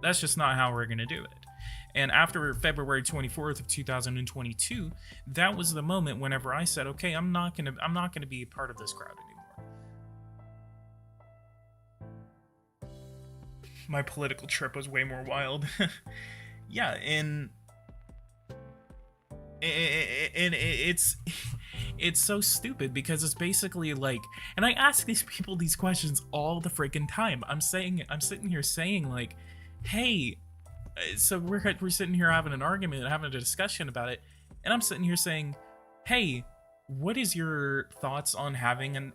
That's just not how we're gonna do it. And after February 24th of 2022, that was the moment whenever I said, okay, I'm not gonna be a part of this crowd anymore. My political trip was way more wild. Yeah, and it's so stupid because it's basically like, and I ask these people these questions all the freaking time. I'm sitting here saying like, hey, so we're sitting here having an argument, having a discussion about it, and I'm sitting here saying, hey, what is your thoughts on having an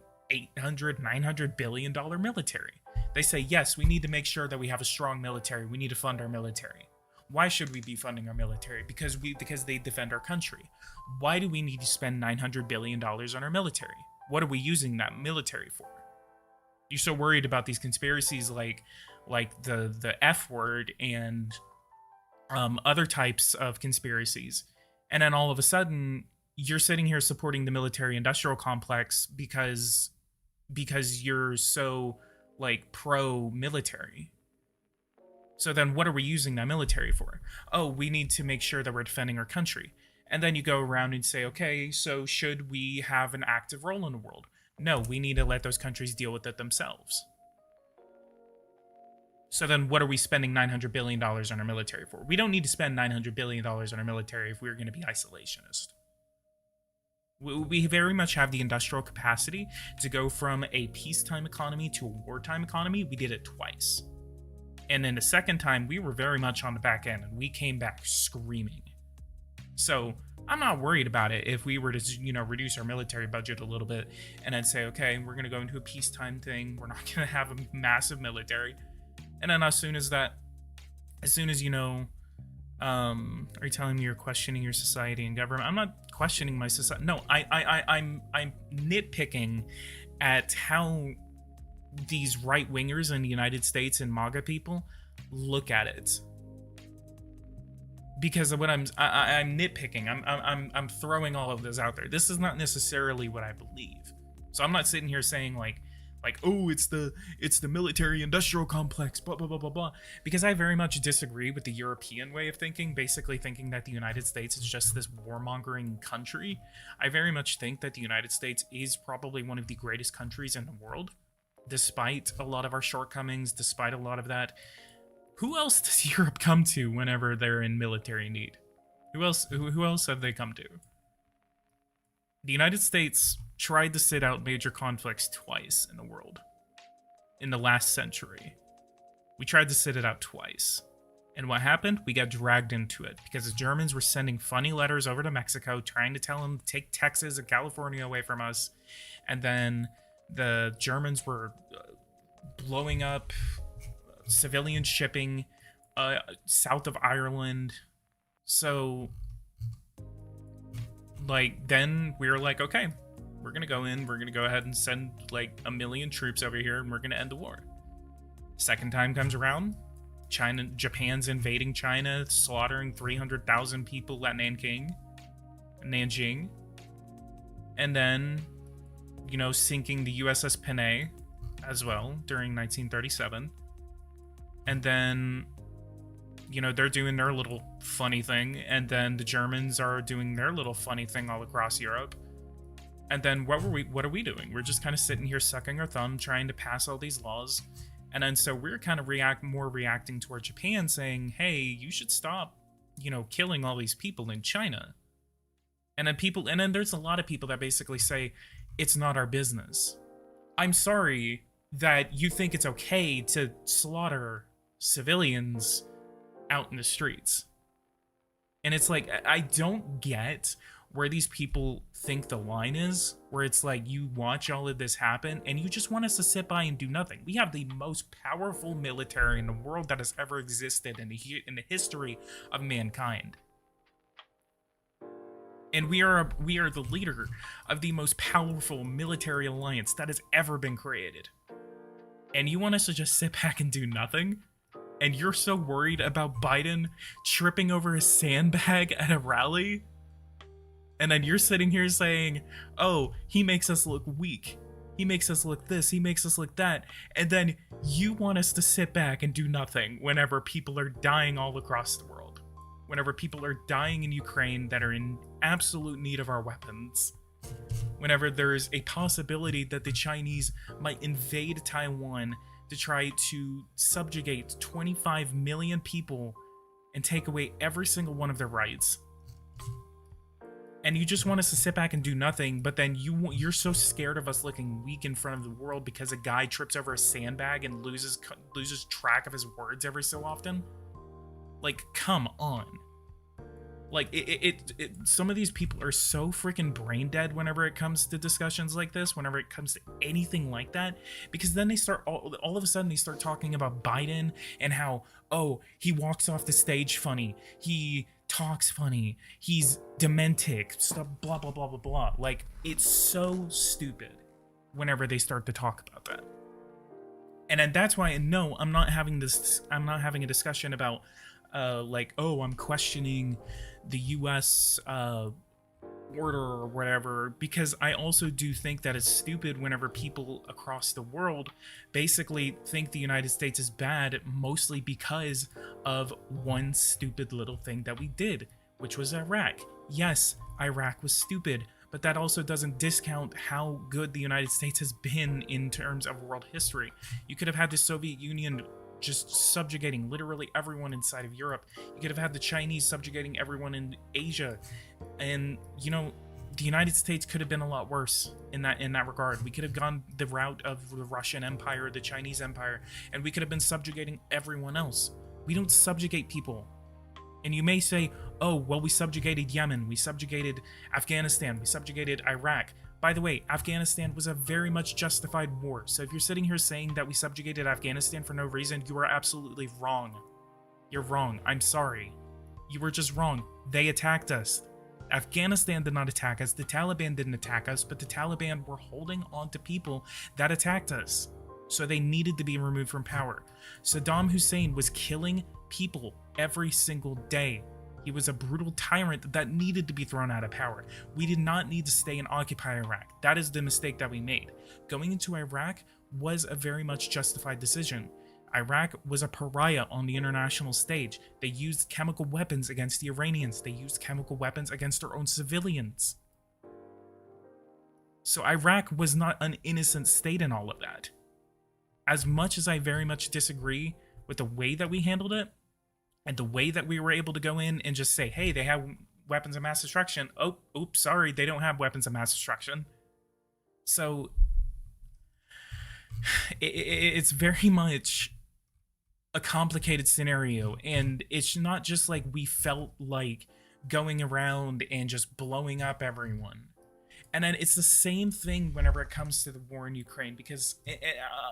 $800-900 billion military? They say, yes, we need to make sure that we have a strong military. We need to fund our military. Why should we be funding our military? Because they defend our country. Why do we need to spend $900 billion on our military? What are we using that military for? You're so worried about these conspiracies like the F word and other types of conspiracies, and then all of a sudden you're sitting here supporting the military industrial complex because you're so like pro military. So then what are we using that military for? Oh, we need to make sure that we're defending our country. And then you go around and say, okay, so should we have an active role in the world? No, we need to let those countries deal with it themselves. So then what are we spending $900 billion on our military for? We don't need to spend $900 billion on our military if we're going to be isolationist. We very much have the industrial capacity to go from a peacetime economy to a wartime economy. We did it twice. And then the second time, we were very much on the back end, and we came back screaming. So I'm not worried about it if we were to, reduce our military budget a little bit and then say, okay, we're going to go into a peacetime thing. We're not going to have a massive military. And then as soon as are you telling me you're questioning your society and government? I'm not questioning my society. No, I'm nitpicking at how these right wingers in the United States and MAGA people look at it. Because of what I'm nitpicking. I'm throwing all of this out there. This is not necessarily what I believe. So I'm not sitting here saying like, oh, it's the military industrial complex, blah blah blah blah blah. Because I very much disagree with the European way of thinking, basically thinking that the United States is just this warmongering country. I very much think that the United States is probably one of the greatest countries in the world, despite a lot of our shortcomings, despite a lot of that. Who else does Europe come to whenever they're in military need? Who else have they come to? The United States tried to sit out major conflicts twice in the world. In the last century. We tried to sit it out twice. And what happened? We got dragged into it because the Germans were sending funny letters over to Mexico trying to tell them to take Texas and California away from us. And then the Germans were blowing up civilian shipping south of Ireland. So then we were like, okay, we're gonna go in, we're gonna go ahead and send 1 million troops over here and we're gonna end the war. Second time comes around, Japan's invading China, slaughtering 300,000 people at Nanjing, and then sinking the USS Panay as well during 1937. And then they're doing their little funny thing, and then the Germans are doing their little funny thing all across Europe. And then what are we doing? We're just kind of sitting here sucking our thumb, trying to pass all these laws. And then so we're kind of reacting toward Japan, saying, hey, you should stop, killing all these people in China. And then there's a lot of people that basically say, it's not our business. I'm sorry that you think it's okay to slaughter civilians out in the streets. And it's like, I don't get where these people think the line is, where it's like you watch all of this happen and you just want us to sit by and do nothing. We have the most powerful military in the world that has ever existed in the history of mankind. And we are the leader of the most powerful military alliance that has ever been created. And you want us to just sit back and do nothing? And you're so worried about Biden tripping over a sandbag at a rally? And then you're sitting here saying, oh, he makes us look weak. He makes us look this, he makes us look that. And then you want us to sit back and do nothing whenever people are dying all across the world. Whenever people are dying in Ukraine that are in absolute need of our weapons. Whenever there's a possibility that the Chinese might invade Taiwan to try to subjugate 25 million people and take away every single one of their rights. And you just want us to sit back and do nothing, but then you're so scared of us looking weak in front of the world because a guy trips over a sandbag and loses track of his words every so often? Like, come on. Like, some of these people are so freaking brain dead whenever it comes to discussions like this, whenever it comes to anything like that, because then they start, all of a sudden, they start talking about Biden and how, oh, he walks off the stage funny, he talks funny, he's dementic, stuff, blah, blah, blah, blah, blah. Like, it's so stupid whenever they start to talk about that. And then that's why, no, I'm not having a discussion about, I'm questioning the U.S. Order or whatever, because I also do think that it's stupid whenever people across the world basically think the United States is bad, mostly because of one stupid little thing that we did, which was Iraq. Yes, Iraq was stupid, but that also doesn't discount how good the United States has been in terms of world history. You could have had the Soviet Union just subjugating literally everyone inside of Europe. You could have had the Chinese subjugating everyone in Asia. And, you know, the United States could have been a lot worse in that regard. We could have gone the route of the Russian Empire, the Chinese Empire, and we could have been subjugating everyone else. We don't subjugate people. And you may say, oh, well, we subjugated Yemen, we subjugated Afghanistan, we subjugated Iraq. By the way, Afghanistan was a very much justified war. So if you're sitting here saying that we subjugated Afghanistan for no reason, you are absolutely wrong. You're wrong. I'm sorry. You were just wrong. They attacked us. Afghanistan did not attack us. The Taliban didn't attack us, but the Taliban were holding on to people that attacked us. So they needed to be removed from power. Saddam Hussein was killing people every single day. He was a brutal tyrant that needed to be thrown out of power. We did not need to stay and occupy Iraq. That is the mistake that we made. Going into Iraq was a very much justified decision. Iraq was a pariah on the international stage. They used chemical weapons against the Iranians. They used chemical weapons against their own civilians. So Iraq was not an innocent state in all of that. As much as I very much disagree with the way that we handled it, and the way that we were able to go in and just say, hey, they have weapons of mass destruction. Oh, oops, sorry, they don't have weapons of mass destruction. So it's very much a complicated scenario. And it's not just like we felt like going around and just blowing up everyone. And then it's the same thing whenever it comes to the war in Ukraine, because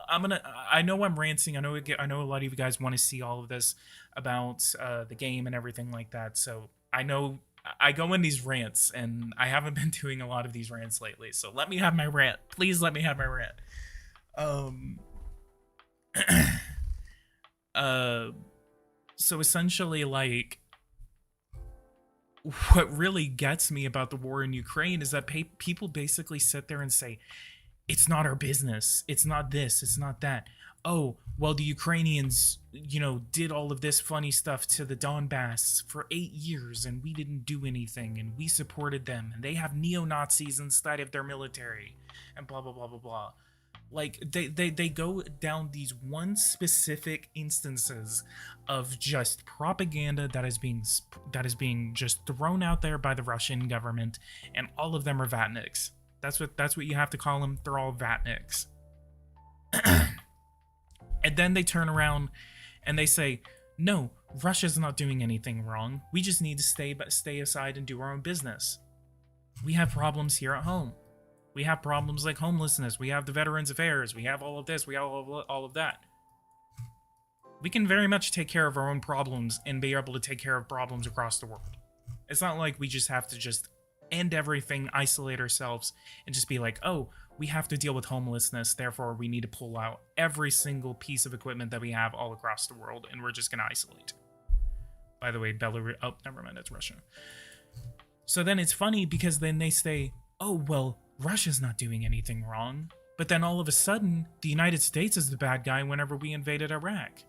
I know I'm ranting. I know a lot of you guys want to see all of this about the game and everything like that. So I know I go in these rants, and I haven't been doing a lot of these rants lately. So let me have my rant. Please let me have my rant. So essentially, like, what really gets me about the war in Ukraine is that people basically sit there and say, it's not our business. It's not this. It's not that. Oh, well, the Ukrainians, you know, did all of this funny stuff to the Donbass for 8 years and we didn't do anything and we supported them and they have neo-Nazis inside of their military and blah, blah, blah, blah, blah. Like, they go down these one specific instances of just propaganda that is being just thrown out there by the Russian government, and all of them are vatniks. That's what you have to call them. They're all vatniks. And then they turn around and they say, no, Russia's not doing anything wrong. We just need to stay aside and do our own business. We have problems here at home. We have problems like homelessness. We have the Veterans Affairs. We have all of this. We have all of that. We can very much take care of our own problems and be able to take care of problems across the world. It's not like we just have to just end everything, isolate ourselves, and just be like, oh, we have to deal with homelessness, therefore we need to pull out every single piece of equipment that we have all across the world, and we're just going to isolate. By the way, Belarus... Oh, never mind, it's Russia. So then it's funny because then they say, oh, well, Russia's not doing anything wrong. But then all of a sudden, the United States is the bad guy whenever we invaded Iraq.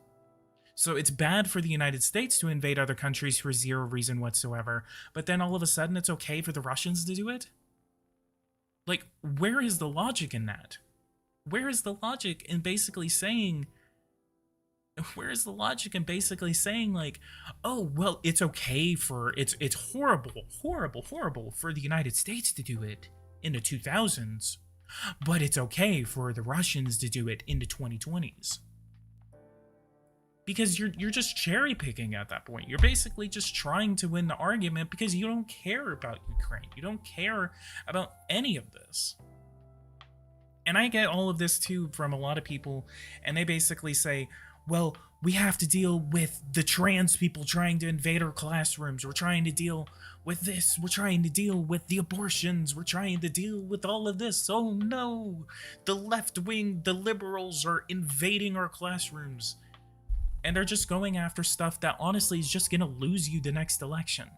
So it's bad for the United States to invade other countries for zero reason whatsoever. But then all of a sudden, it's okay for the Russians to do it? Like, where is the logic in that? Where is the logic in basically saying... Where is the logic in basically saying, like, oh, well, it's okay for... It's horrible for the United States to do it in the 2000s, but it's okay for the Russians to do it in the 2020s. Because you're just cherry picking at that point. You're basically just trying to win the argument because you don't care about Ukraine. You don't care about any of this. And I get all of this too from a lot of people, and they basically say, well, we have to deal with the trans people trying to invade our classrooms. We're trying to deal with this. We're trying to deal with the abortions. We're trying to deal with all of this. Oh no, the left wing, the liberals are invading our classrooms. And they're just going after stuff that honestly is just going to lose you the next election.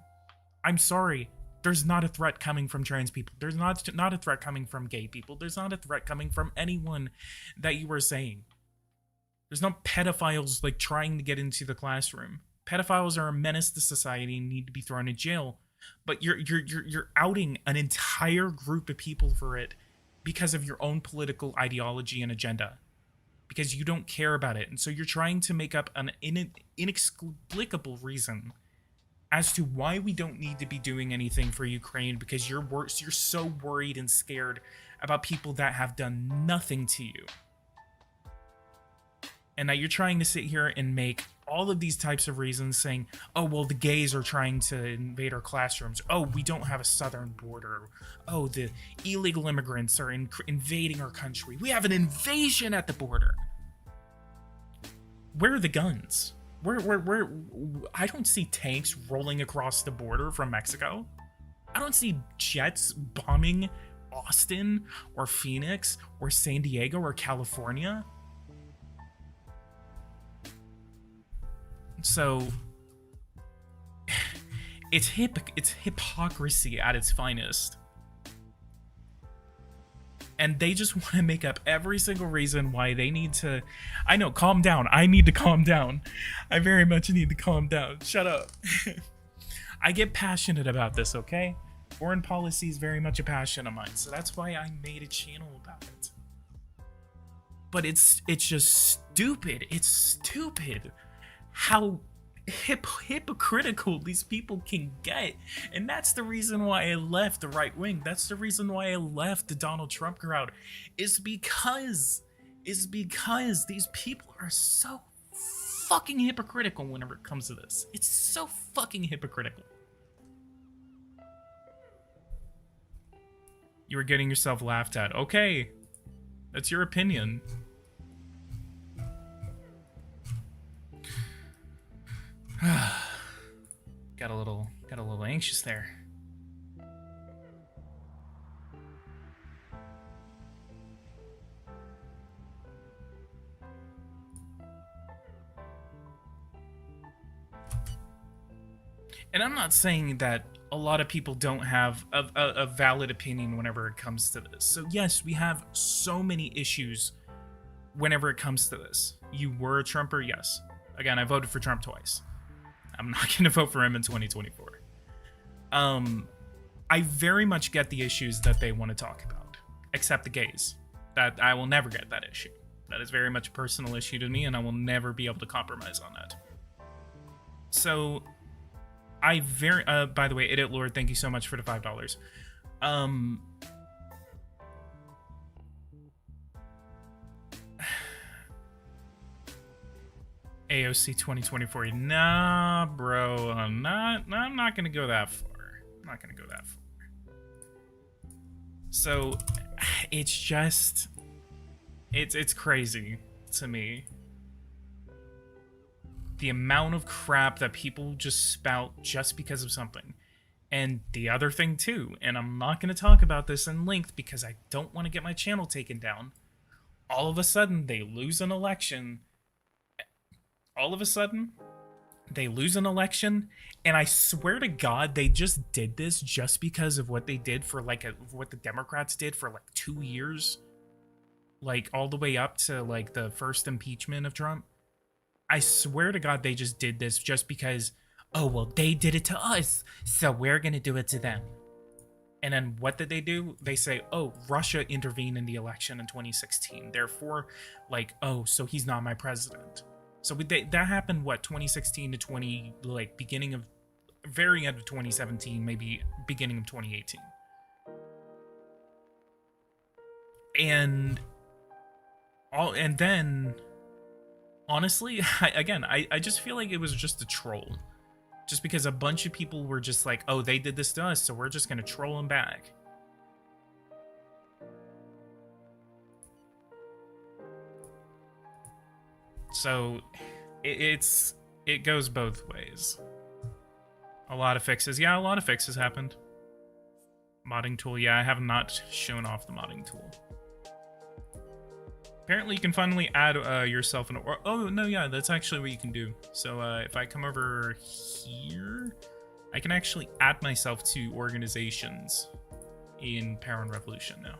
I'm sorry. There's not a threat coming from trans people. There's not a threat coming from gay people. There's not a threat coming from anyone that you were saying. There's no pedophiles like trying to get into the classroom. Pedophiles are a menace to society and need to be thrown in jail. But you're outing an entire group of people for it because of your own political ideology and agenda. because you don't care about it. And so you're trying to make up an inexplicable reason as to why we don't need to be doing anything for Ukraine, because you're so worried and scared about people that have done nothing to you. And now you're trying to sit here and make all of these types of reasons saying, oh, well, the gays are trying to invade our classrooms. Oh, we don't have a southern border. Oh, the illegal immigrants are invading our country. We have an invasion at the border. Where are the guns? Where? I don't see tanks rolling across the border from Mexico. I don't see jets bombing Austin or Phoenix or San Diego or California. So it's hypocrisy at its finest. And they just want to make up every single reason why they need to... I know, calm down. I need to calm down. I very much need to calm down. Shut up. I get passionate about this, okay? Foreign policy is very much a passion of mine, so that's why I made a channel about it. But it's just stupid. It's stupid how hypocritical these people can get. And that's the reason why I left the right wing. That's the reason why I left the Donald Trump crowd, is because these people are so fucking hypocritical whenever it comes to this. It's so fucking hypocritical. You were getting yourself laughed at. Okay, that's your opinion. Got a little anxious there. And I'm not saying that a lot of people don't have a valid opinion whenever it comes to this. So yes, we have so many issues whenever it comes to this. You were a Trumper, yes. Again, I voted for Trump twice. I'm not going to vote for him in 2024. I very much get the issues that they want to talk about, except the gays. That I will never get that issue. That is very much a personal issue to me, and I will never be able to compromise on that. So, by the way, Idiot Lord, thank you so much for the $5. AOC 2024. Nah, bro. I'm not gonna go that far. I'm not gonna go that far. So it's just it's crazy to me. The amount of crap that people just spout just because of something. And the other thing too, and I'm not gonna talk about this in length because I don't want to get my channel taken down. All of a sudden they lose an election. All of a sudden, they lose an election, and I swear to God, they just did this just because of what they did for what the Democrats did for 2 years, all the way up to the first impeachment of Trump. I swear to God, they just did this just because, oh well, they did it to us, so we're gonna do it to them. And then what did they do? They say, oh, Russia intervened in the election in 2016, therefore, oh, so he's not my president. So that happened, what, 2016 to very end of 2017, maybe beginning of 2018. And then, honestly, I just feel like it was just a troll. Just because a bunch of people were just like, oh, they did this to us, so we're just going to troll them back. So it goes both ways. A lot of fixes. Yeah, a lot of fixes happened. Modding tool. Yeah, I have not shown off the modding tool. Apparently you can finally add yourself an... Oh, no, yeah, that's actually what you can do. So if I come over here, I can actually add myself to organizations in Power and Revolution now.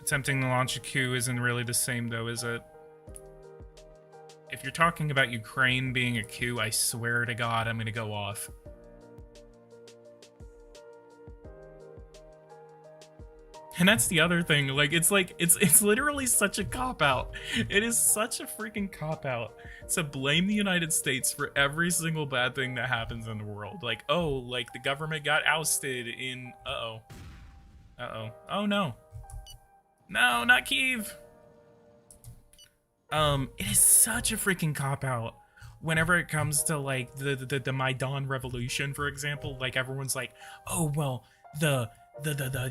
Attempting to launch a coup isn't really the same, though, is it? If you're talking about Ukraine being a coup, I swear to God, I'm gonna go off. And that's the other thing. It's literally such a cop out. It is such a freaking cop out to blame the United States for every single bad thing that happens in the world. Like, oh, like the government got ousted in oh no. No, not Kiev. It is such a freaking cop out whenever it comes to like the Maidan revolution, for example. Like everyone's like, oh well, the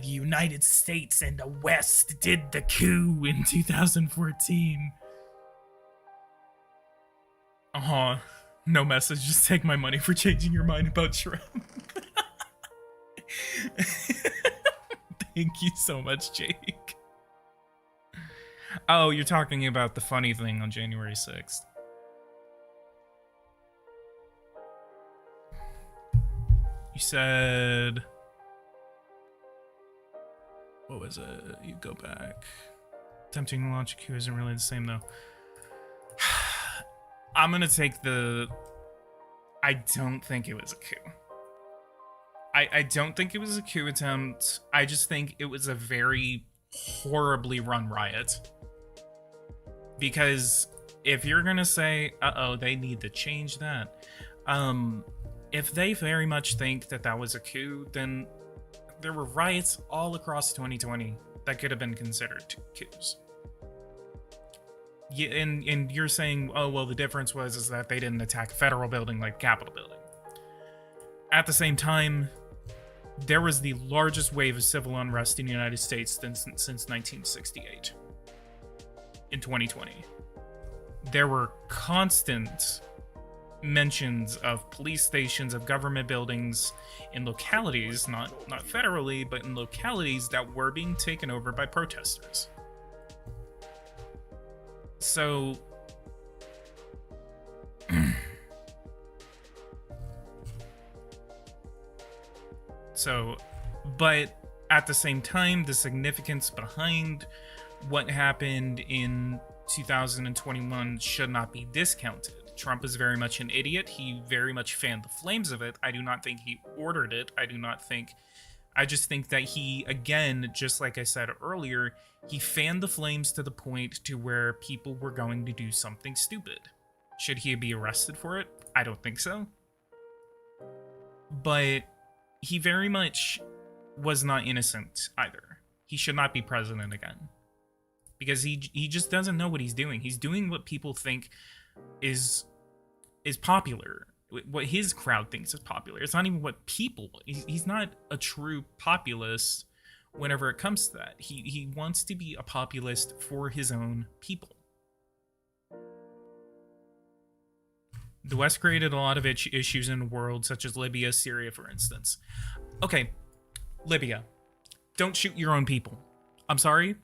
United States and the West did the coup in 2014. No message, just take my money for changing your mind about Trump. Thank you so much, Jake. Oh, you're talking about the funny thing on January 6th. You said... What was it? You go back. Attempting to launch a coup isn't really the same, though. I'm gonna take the... I don't think it was a coup. I don't think it was a coup attempt. I just think it was a very horribly run riot. Because if you're gonna say, uh-oh, they need to change that. If they very much think that that was a coup, then there were riots all across 2020 that could have been considered coups. Yeah, and you're saying, oh, well, the difference is that they didn't attack a federal building like Capitol building. At the same time, there was the largest wave of civil unrest in the United States since 1968. In 2020. There were constant mentions of police stations, of government buildings in localities, not federally, but in localities that were being taken over by protesters. So but at the same time, the significance behind what happened in 2021 should not be discounted. Trump is very much an idiot. He very much fanned the flames of it. I do not think he ordered it. I just think that he, again, just like I said earlier, he fanned the flames to the point to where people were going to do something stupid. Should he be arrested for it? I don't think so. But he very much was not innocent either. He should not be president again. Because he just doesn't know what he's doing. He's doing what people think is popular. What his crowd thinks is popular. It's not even what people... He's not a true populist whenever it comes to that. He wants to be a populist for his own people. The West created a lot of issues in the world, such as Libya, Syria, for instance. Okay, Libya. Don't shoot your own people. I'm sorry?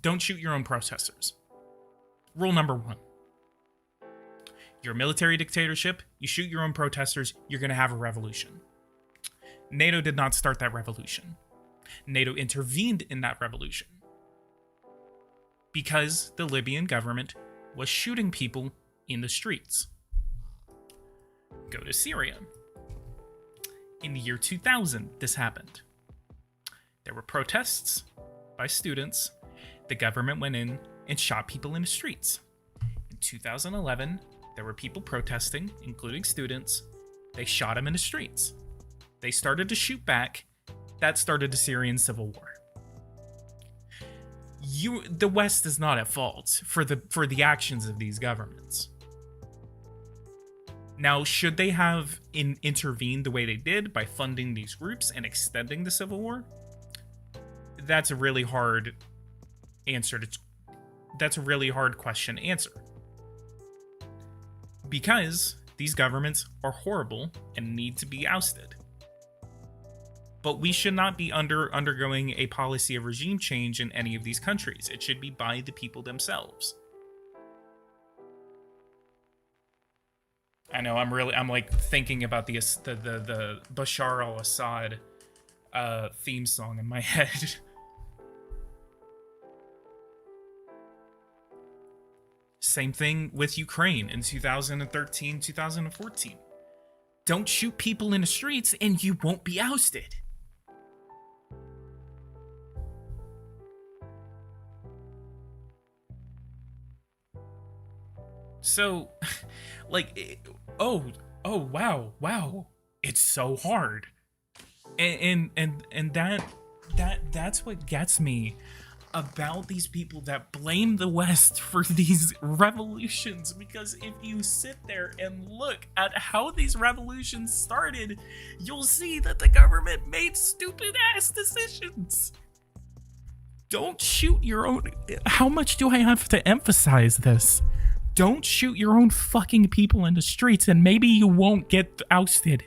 Don't shoot your own protesters. Rule number 1. You're a military dictatorship, you shoot your own protesters, you're going to have a revolution. NATO did not start that revolution. NATO intervened in that revolution because the Libyan government was shooting people in the streets. Go to Syria. In the year 2000, this happened. There were protests by students. The government went in and shot people in the streets. In 2011, there were people protesting, including students. They shot them in the streets. They started to shoot back. That started the Syrian civil war. The West is not at fault for the actions of these governments. Now, should they have intervened the way they did by funding these groups and extending the civil war? That's a really hard answer that's a really hard question to answer. Because these governments are horrible and need to be ousted. But we should not be undergoing a policy of regime change in any of these countries. It should be by the people themselves. I know, I'm like thinking about the Bashar al-Assad theme song in my head. Same thing with Ukraine in 2013, 2014. Don't shoot people in the streets and you won't be ousted. So, like, oh, wow, it's so hard, and that's what gets me about these people that blame the West for these revolutions. Because if you sit there and look at how these revolutions started, you'll see that the government made stupid ass decisions. Don't shoot your own. How much do I have to emphasize this? Don't shoot your own fucking people in the streets, and maybe you won't get ousted.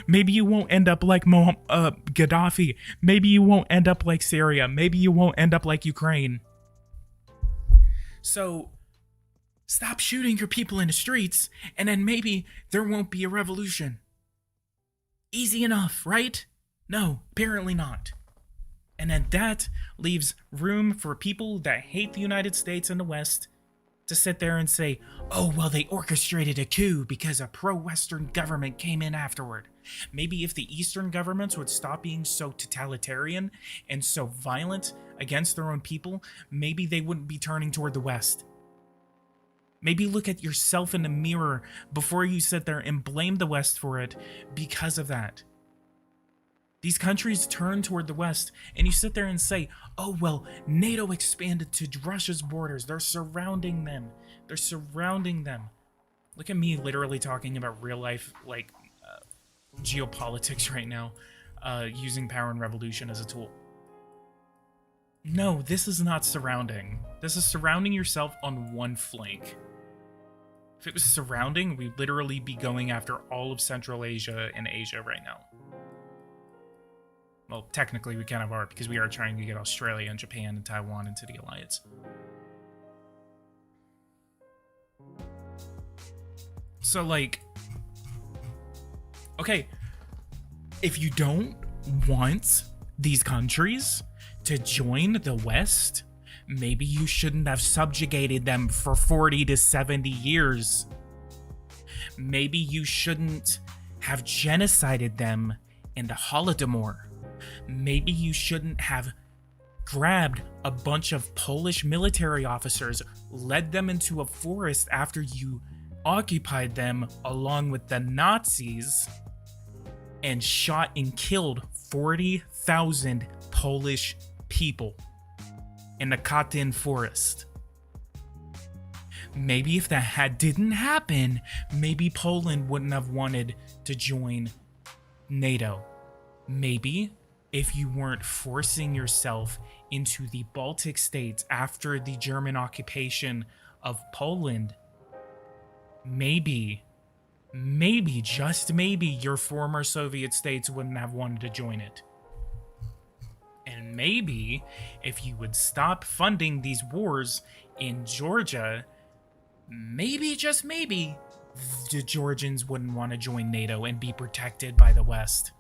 Maybe you won't end up like Gaddafi. Maybe you won't end up like Syria. Maybe you won't end up like Ukraine. So, stop shooting your people in the streets, and then maybe there won't be a revolution. Easy enough, right? No, apparently not. And then that leaves room for people that hate the United States and the West to sit there and say, oh, well, they orchestrated a coup because a pro-Western government came in afterward. Maybe if the Eastern governments would stop being so totalitarian and so violent against their own people, maybe they wouldn't be turning toward the West. Maybe look at yourself in the mirror before you sit there and blame the West for it because of that. These countries turn toward the West, and you sit there and say, oh, well, NATO expanded to Russia's borders. They're surrounding them. They're surrounding them. Look at me literally talking about real life, like, geopolitics right now, using power and revolution as a tool. No, this is not surrounding. This is surrounding yourself on one flank. If it was surrounding, we'd literally be going after all of Central Asia and Asia right now. Well, technically we kind of are, because we are trying to get Australia and Japan and Taiwan into the alliance. So, like, okay, if you don't want these countries to join the West, maybe you shouldn't have subjugated them for 40 to 70 years. Maybe you shouldn't have genocided them in the Holodomor. Maybe you shouldn't have grabbed a bunch of Polish military officers, led them into a forest after you occupied them along with the Nazis, and shot and killed 40,000 Polish people in the Katyn forest. Maybe if that didn't happen, maybe Poland wouldn't have wanted to join NATO. Maybe if you weren't forcing yourself into the Baltic states after the German occupation of Poland, maybe, just maybe, your former Soviet states wouldn't have wanted to join it. And maybe if you would stop funding these wars in Georgia, maybe, just maybe, the Georgians wouldn't want to join NATO and be protected by the West.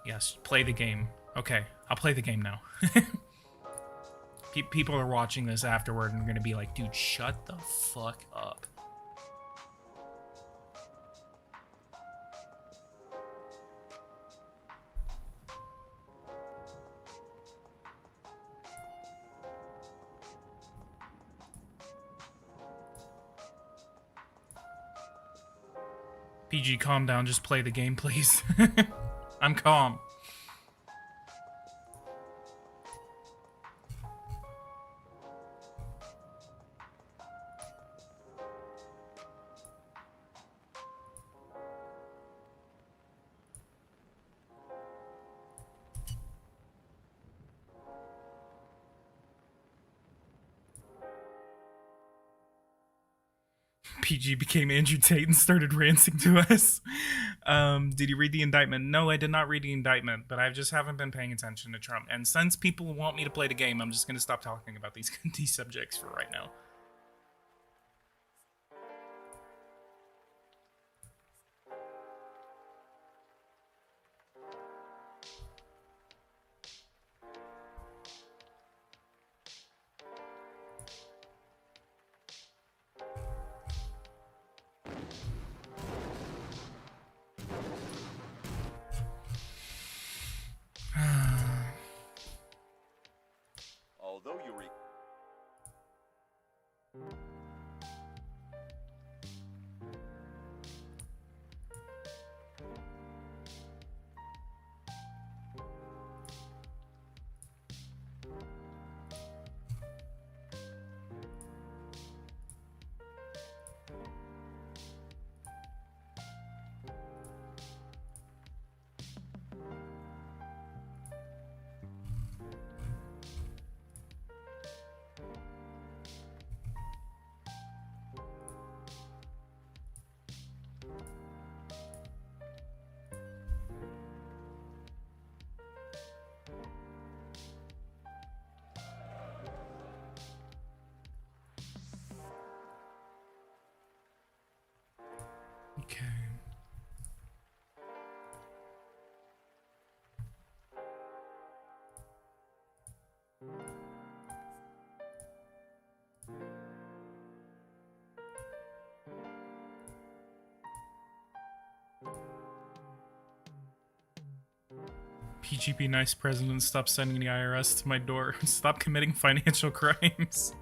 Yes, play the game. Okay, I'll play the game now. People are watching this afterward and are going to be like, dude, shut the fuck up. PG, calm down. Just play the game, please. I'm calm. PG became Andrew Tate and started ranting to us. Did you read the indictment? No, I did not read the indictment, but I just haven't been paying attention to Trump. And since people want me to play the game, I'm just going to stop talking about these subjects for right now. Although you PGP nice president, stop sending the IRS to my door. Stop committing financial crimes.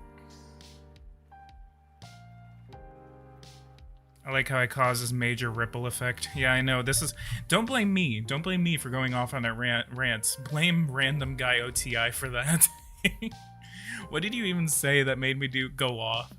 I like how I cause this major ripple effect. Yeah, I know. This is... Don't blame me. Don't blame me for going off on that rants. Blame random guy OTI for that. What did you even say that made me go off?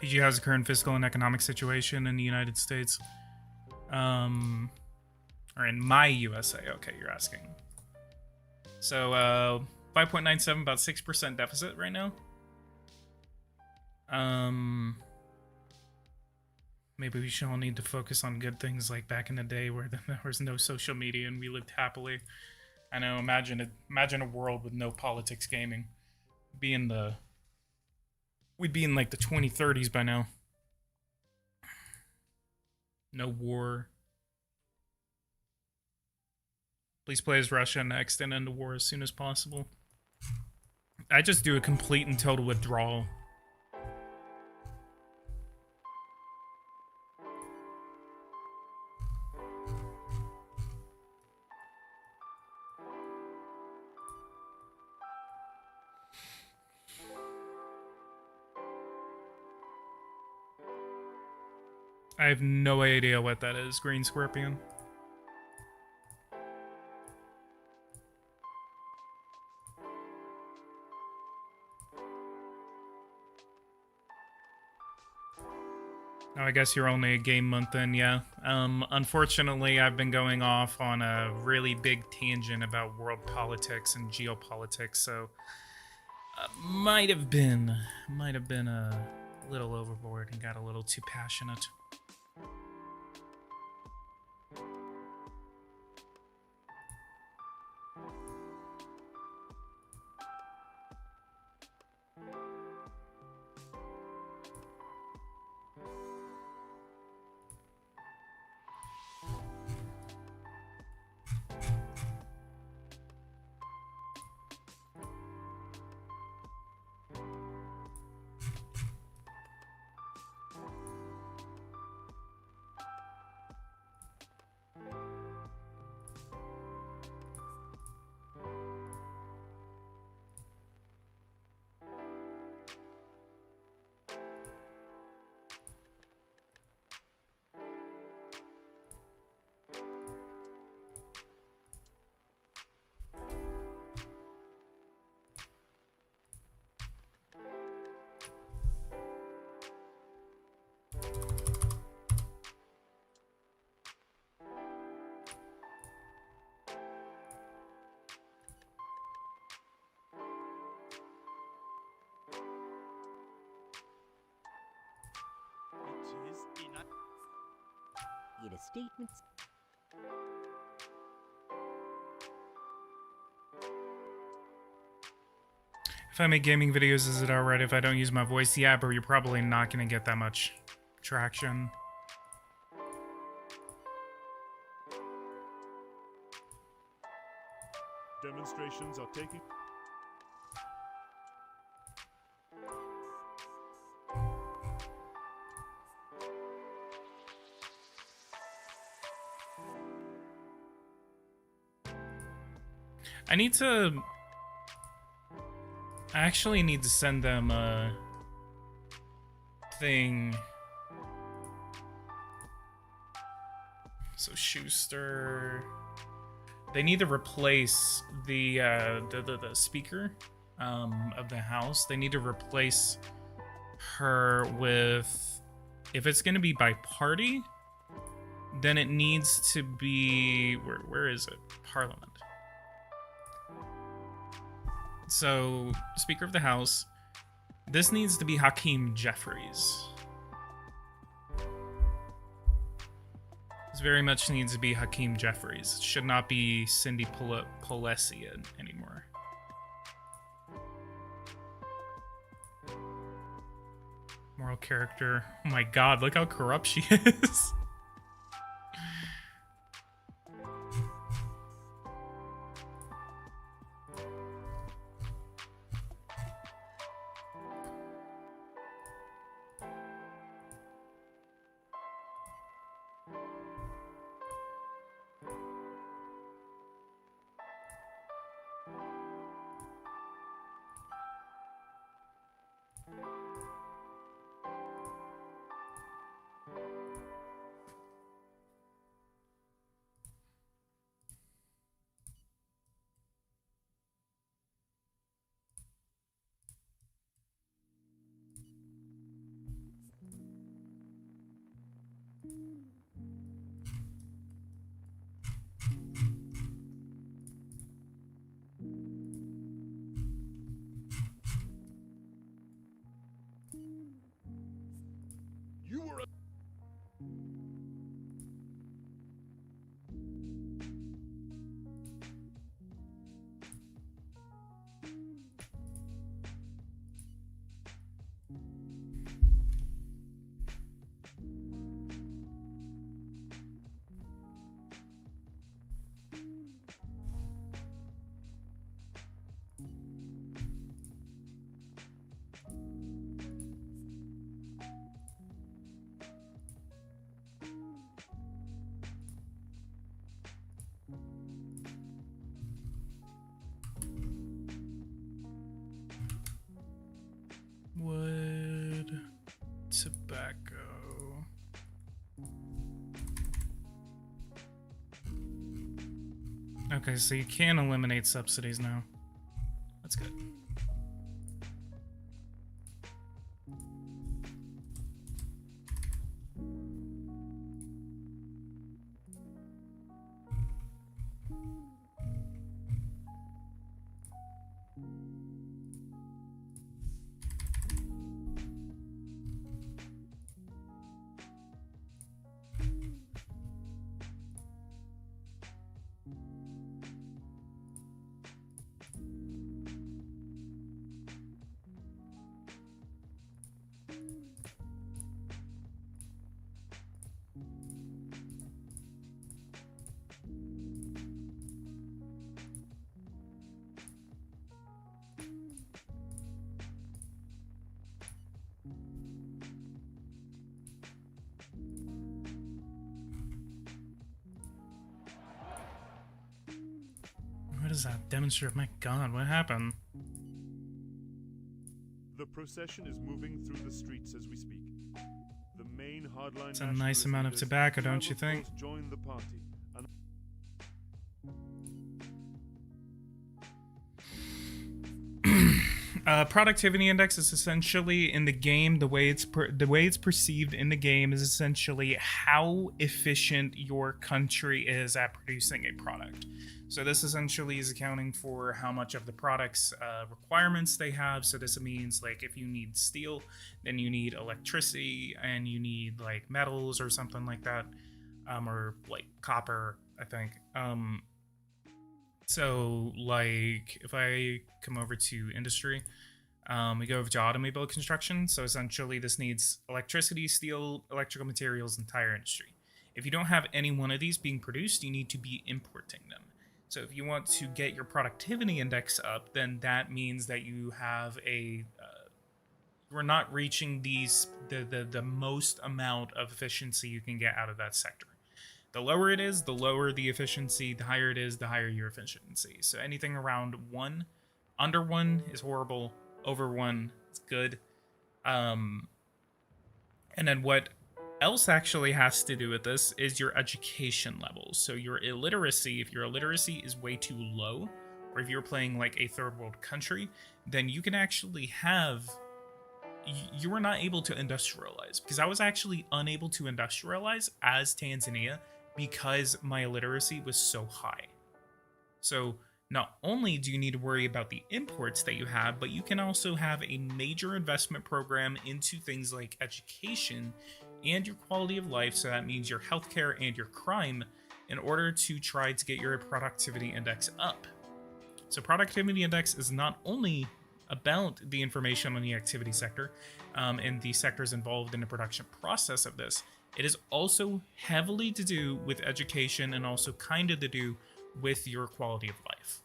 PG, how's the current fiscal and economic situation in the United States? Or in my USA. Okay, you're asking. So, 5.97, about 6% deficit right now. Maybe we should all need to focus on good things like back in the day where there was no social media and we lived happily. I know, imagine a world with no politics gaming. We'd be in like the 2030s by now. No war. Please play as Russia next and end the war as soon as possible. I just do a complete and total withdrawal. I have no idea what that is, Green Scorpion. Oh, I guess you're only a game month in, yeah. Unfortunately, I've been going off on a really big tangent about world politics and geopolitics, so might have been a little overboard and got a little too passionate. The statements. If I make gaming videos, is it alright if I don't use my voice? Yeah, but you're probably not going to get that much traction. Demonstrations are taking... I actually need to send them a thing. So Schuster, they need to replace the speaker of the house. They need to replace her with, if it's going to be by party, then it needs to be, where is it? Parliament. So, Speaker of the House, This needs to be Hakeem Jeffries. This very much needs to be Hakeem Jeffries. It should not be Cindy Polesi anymore. Moral character. Oh my god, look how corrupt she is. You were a Wood, tobacco. Okay, so you can eliminate subsidies now. That's good. What is that? Demonstrate. My god, what happened? The procession is moving through the streets as we speak. The main hardline It's a nice amount of tobacco, don't you think? Join the party. Productivity index is essentially in the game, the way it's perceived in the game is essentially how efficient your country is at producing a product. So this essentially is accounting for how much of the product's requirements they have. So this means like if you need steel, then you need electricity and you need like metals or something like that, or like copper, I think. So like if I come over to industry, we go over to automobile construction. So essentially this needs electricity, steel, electrical materials, and tire industry. If you don't have any one of these being produced, you need to be importing them. So if you want to get your productivity index up, then that means that you have a you're not reaching the most amount of efficiency you can get out of that sector. The lower it is, the lower the efficiency. The higher it is, the higher your efficiency. So anything around 1, under 1 is horrible. Over 1 is good. And then what else actually has to do with this is your education levels. So your illiteracy, if your illiteracy is way too low, or if you're playing like a third world country, then you can actually have... You are not able to industrialize. Because I was actually unable to industrialize as Tanzania because my illiteracy was so high. So Not only do you need to worry about the imports that you have, but you can also have a major investment program into things like education and your quality of life. So that means your healthcare and your crime, in order to try to get your productivity index up. So productivity index is not only about the information on the activity sector and the sectors involved in the production process of this, it is also heavily to do with education and also kind of to do with your quality of life.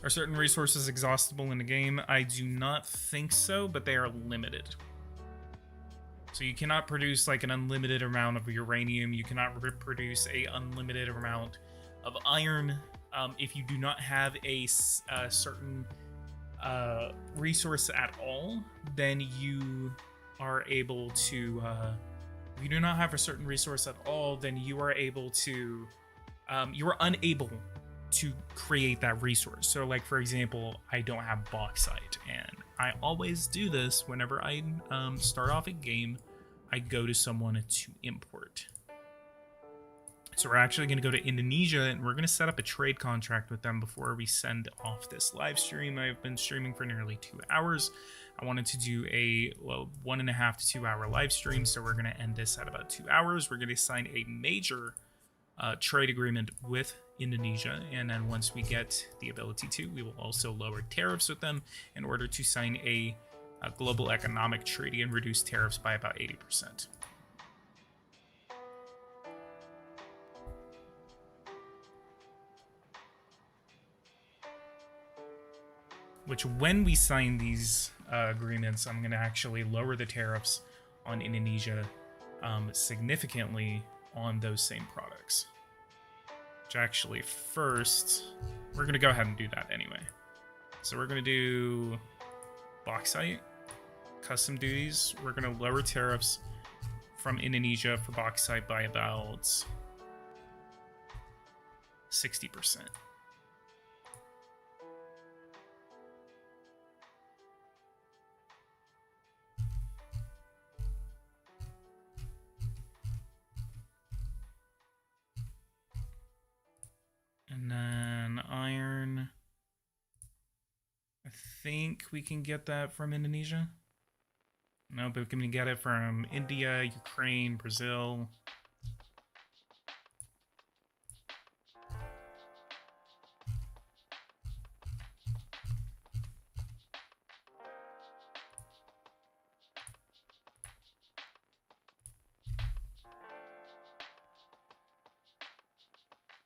Are certain resources exhaustible in the game? I do not think so, but they are limited. So you cannot produce like an unlimited amount of uranium. You cannot produce a unlimited amount of iron. If you do not have a certain resource at all, then you are able to. If you do not have a certain resource at all, then you are able to. You are unable to create that resource. So, like for example, I don't have bauxite, and I always do this whenever I start off a game. I go to someone to import. So we're actually going to go to Indonesia, and we're going to set up a trade contract with them before we send off this live stream. I've been streaming for nearly 2 hours. I wanted to do a 1.5 to 2 hour live stream, so we're going to end this at about 2 hours. We're going to sign a major trade agreement with Indonesia, and then once we get the ability to, we will also lower tariffs with them in order to sign a global economic treaty and reduce tariffs by about 80%. Which, when we sign these agreements, I'm going to actually lower the tariffs on Indonesia significantly on those same products. Which actually, first, we're going to go ahead and do that anyway. So we're going to do bauxite, custom duties. We're going to lower tariffs from Indonesia for bauxite by about 60%. And then iron. I think we can get that from Indonesia. No, but we can get it from India, Ukraine, Brazil.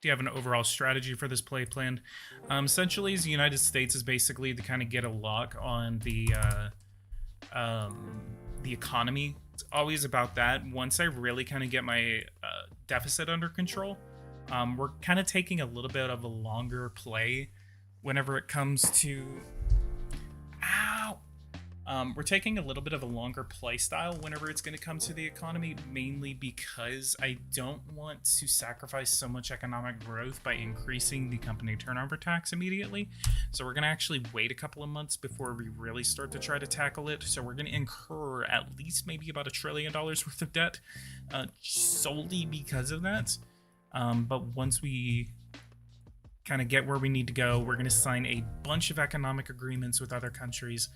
Do you have an overall strategy for this play planned? Essentially, the United States is basically to kind of get a lock on the economy. It's always about that. Once I really kind of get my deficit under control, we're kind of taking a little bit of a longer play whenever it comes to... Ow! We're taking a little bit of a longer play style whenever it's going to come to the economy, mainly because I don't want to sacrifice so much economic growth by increasing the company turnover tax immediately. So we're going to actually wait a couple of months before we really start to try to tackle it. So we're going to incur at least maybe about $1 trillion worth of debt solely because of that. But once we kind of get where we need to go, we're going to sign a bunch of economic agreements with other countries.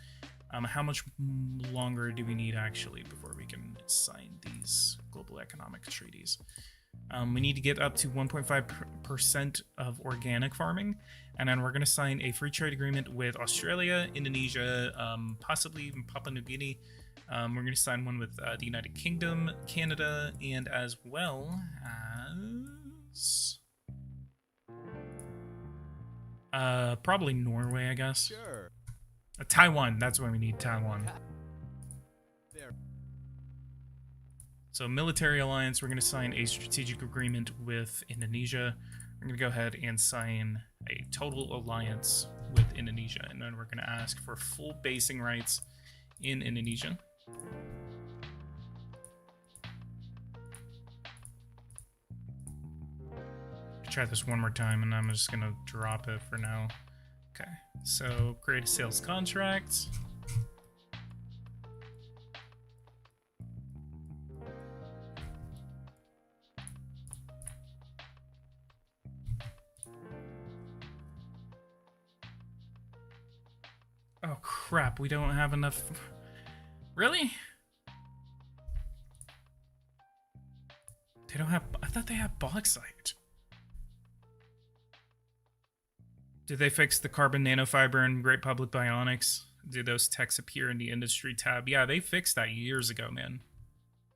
How much longer do we need actually before we can sign these global economic treaties? We need to get up to 1.5% of organic farming, and then we're going to sign a free trade agreement with Australia, Indonesia, possibly even Papua New Guinea. We're going to sign one with the United Kingdom, Canada, and as well as probably Norway, I guess. Sure. Taiwan, that's when we need Taiwan. There. So military alliance, we're going to sign a strategic agreement with Indonesia. We're going to go ahead and sign a total alliance with Indonesia. And then we're going to ask for full basing rights in Indonesia. Try this one more time, and I'm just going to drop it for now. Okay, so create a sales contract. Oh crap, we don't have enough. Really? They don't have. I thought they had bauxite. Did they fix the carbon nanofiber and Great Public Bionics? Do those techs appear in the industry tab? Yeah, they fixed that years ago, man.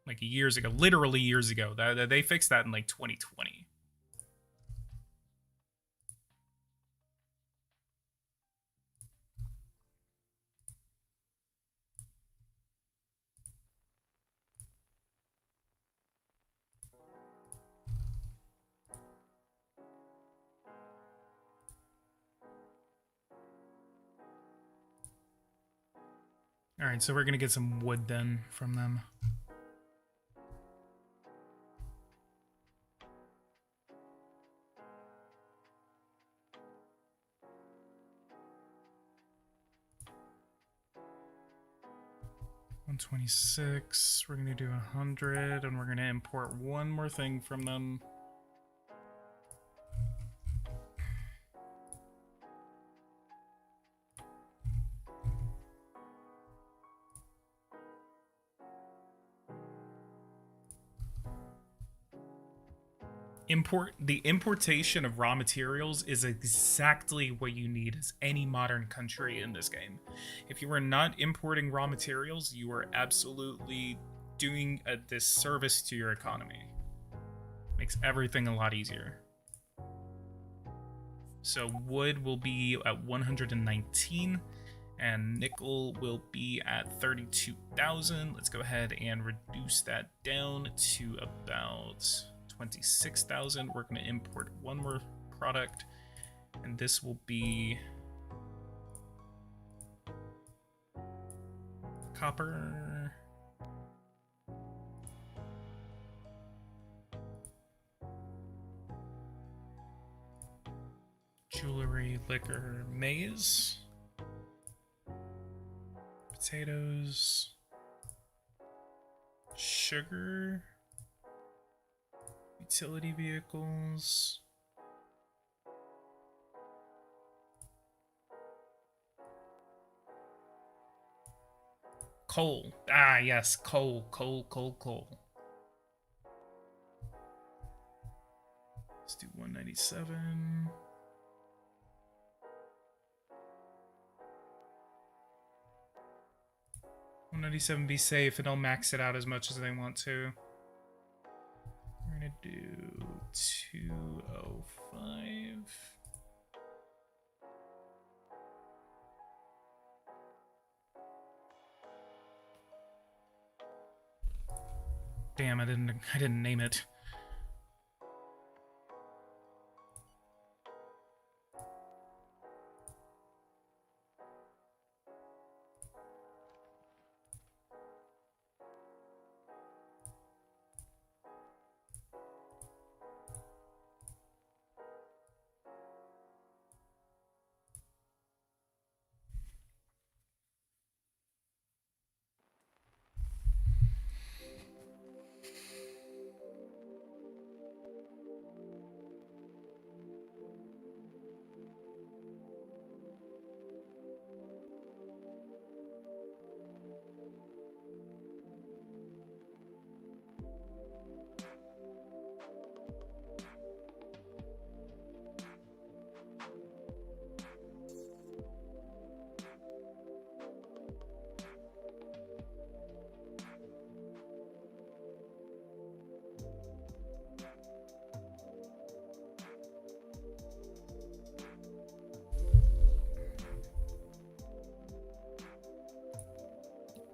Like years ago, literally years ago. They fixed that in like 2020. All right, so we're gonna get some wood then from them. $126. We're gonna do 100, and we're gonna import one more thing from them. The importation of raw materials is exactly what you need as any modern country in this game. If you are not importing raw materials, you are absolutely doing a disservice to your economy. Makes everything a lot easier. So wood will be at 119 and nickel will be at 32,000. Let's go ahead and reduce that down to about 26,000. We're going to import one more product, and this will be copper. Jewelry, liquor, maize, potatoes, sugar, utility vehicles, coal. Ah, yes, coal. Let's do 197. 197 be safe, and I'll max it out as much as they want to. We're gonna do 205. Damn, I didn't name it.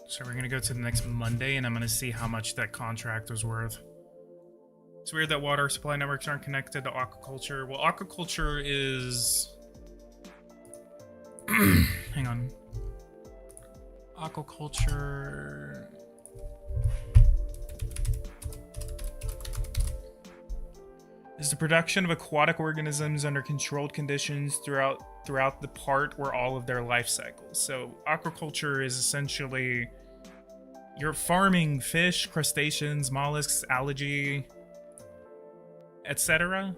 So we're gonna go to the next Monday, and I'm gonna see how much that contract was worth. It's weird that water supply networks aren't connected to aquaculture. Well, aquaculture is... Hang on. Aquaculture... is the production of aquatic organisms under controlled conditions throughout the part or all of their life cycles. So aquaculture is essentially you're farming fish, crustaceans, mollusks, algae, etc.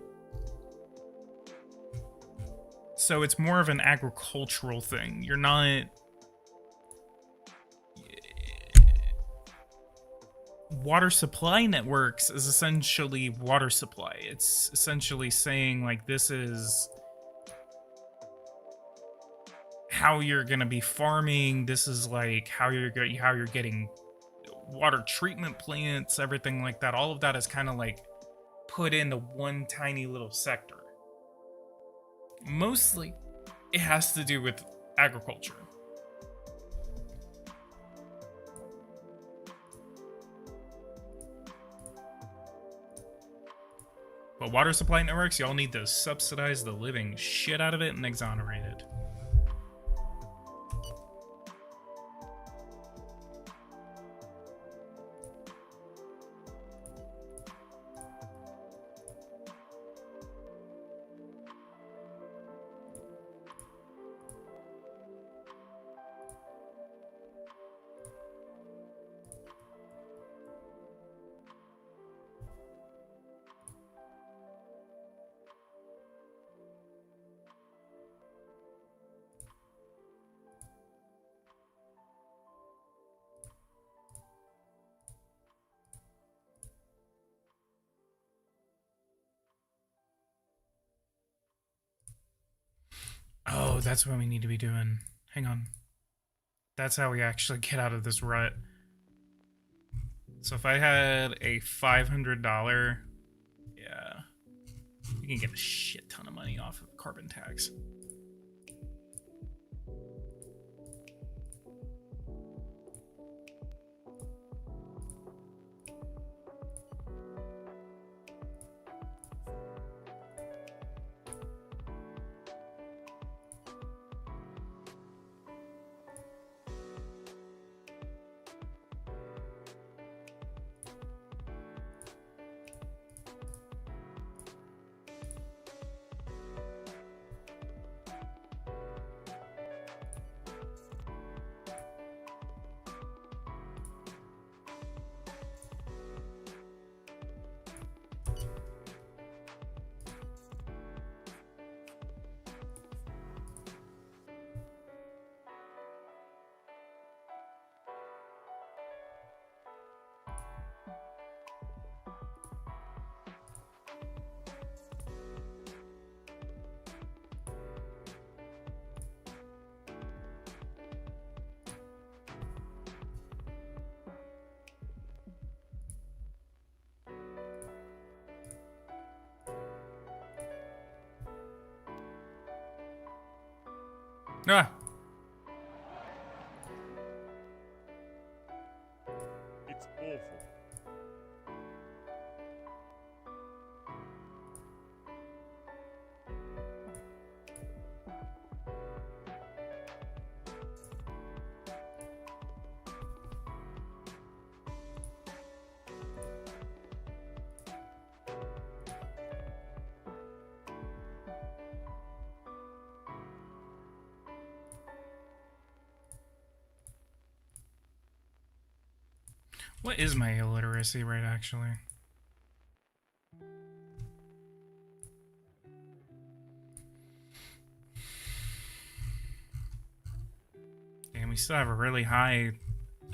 So it's more of an agricultural thing. You're not water supply networks is essentially water supply. It's essentially saying like this is how you're gonna be farming. This is like how you're getting water treatment plants, everything like that. All of that is kind of like put into one tiny little sector. Mostly, it has to do with agriculture. But water supply networks, y'all need to subsidize the living shit out of it and exonerate it. Oh, that's what we need to be doing. Hang on. That's how we actually get out of this rut. So if I had a $500, yeah, we can get a shit ton of money off of carbon tax. Ah, It's awful. what is my illiteracy rate actually? Damn, we still have a really high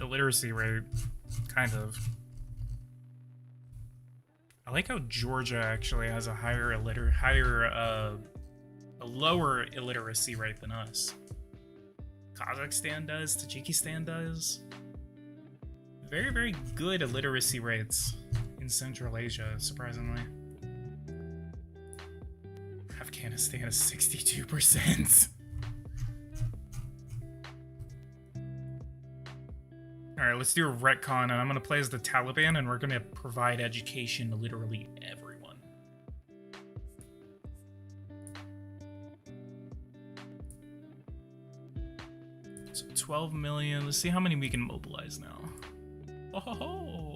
illiteracy rate, kind of. I like how Georgia actually has a a lower illiteracy rate than us. Kazakhstan does, Tajikistan does. Very, very good illiteracy rates in Central Asia, surprisingly. Afghanistan is 62%. Alright, let's do a retcon, and I'm gonna play as the Taliban, and we're gonna provide education to literally everyone. So 12 million, let's see how many we can mobilize now. Oh ho ho!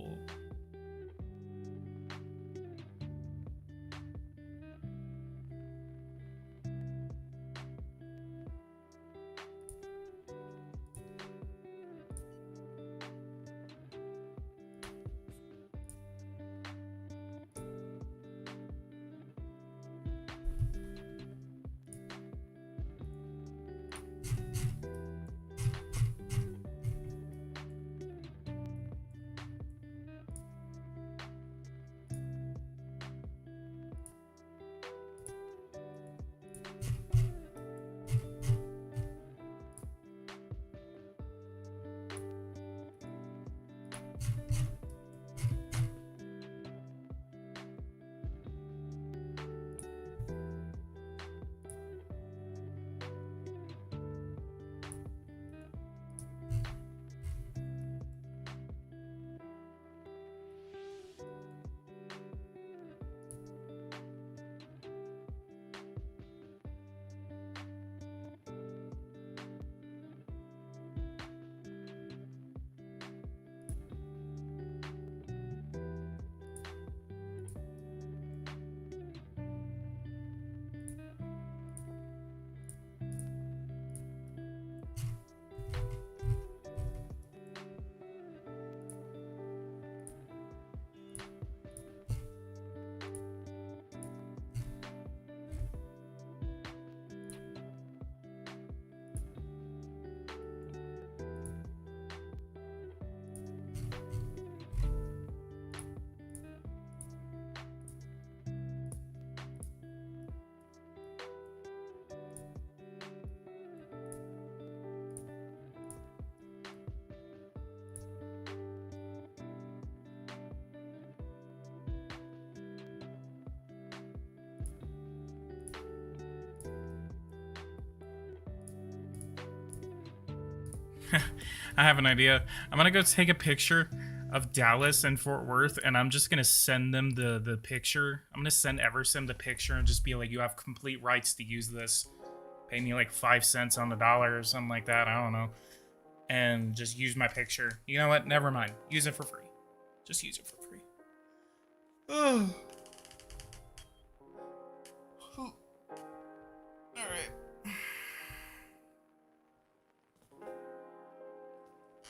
I have an idea. I'm gonna go take a picture of Dallas and Fort Worth, and I'm just gonna send them the picture. I'm gonna send Eversim the picture and just be like, you have complete rights to use this. Pay me like 5 cents on the dollar or something like that. I don't know. And just use my picture. You know what? Never mind. Use it for free. Just use it for free. Oh.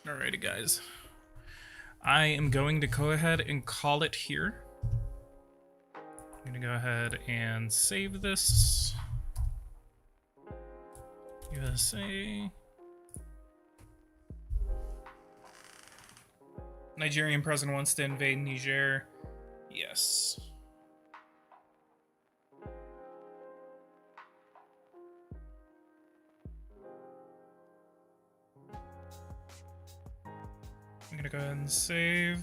Alrighty, guys. I am going to go ahead and call it here. I'm gonna go ahead and save this. USA. Nigerian president wants to invade Niger. Yes. I'm gonna go ahead and save.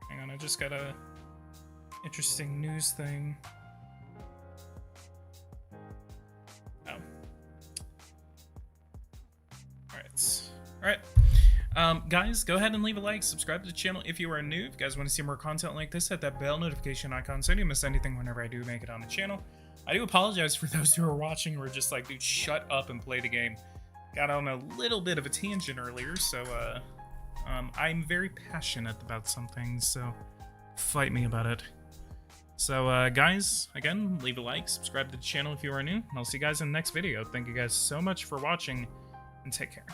Hang on, I just got a interesting news thing. Oh. Alright. Guys, go ahead and leave a like, subscribe to the channel if you are new. If you guys want to see more content like this, hit that bell notification icon so you don't miss anything whenever I do make it on the channel. I do apologize for those who are watching who are just like, dude, shut up and play the game. Got on a little bit of a tangent earlier, so I'm very passionate about some things, so fight me about it. So guys, again, leave a like, subscribe to the channel if you are new, and I'll see you guys in the next video. Thank you guys so much for watching, and take care.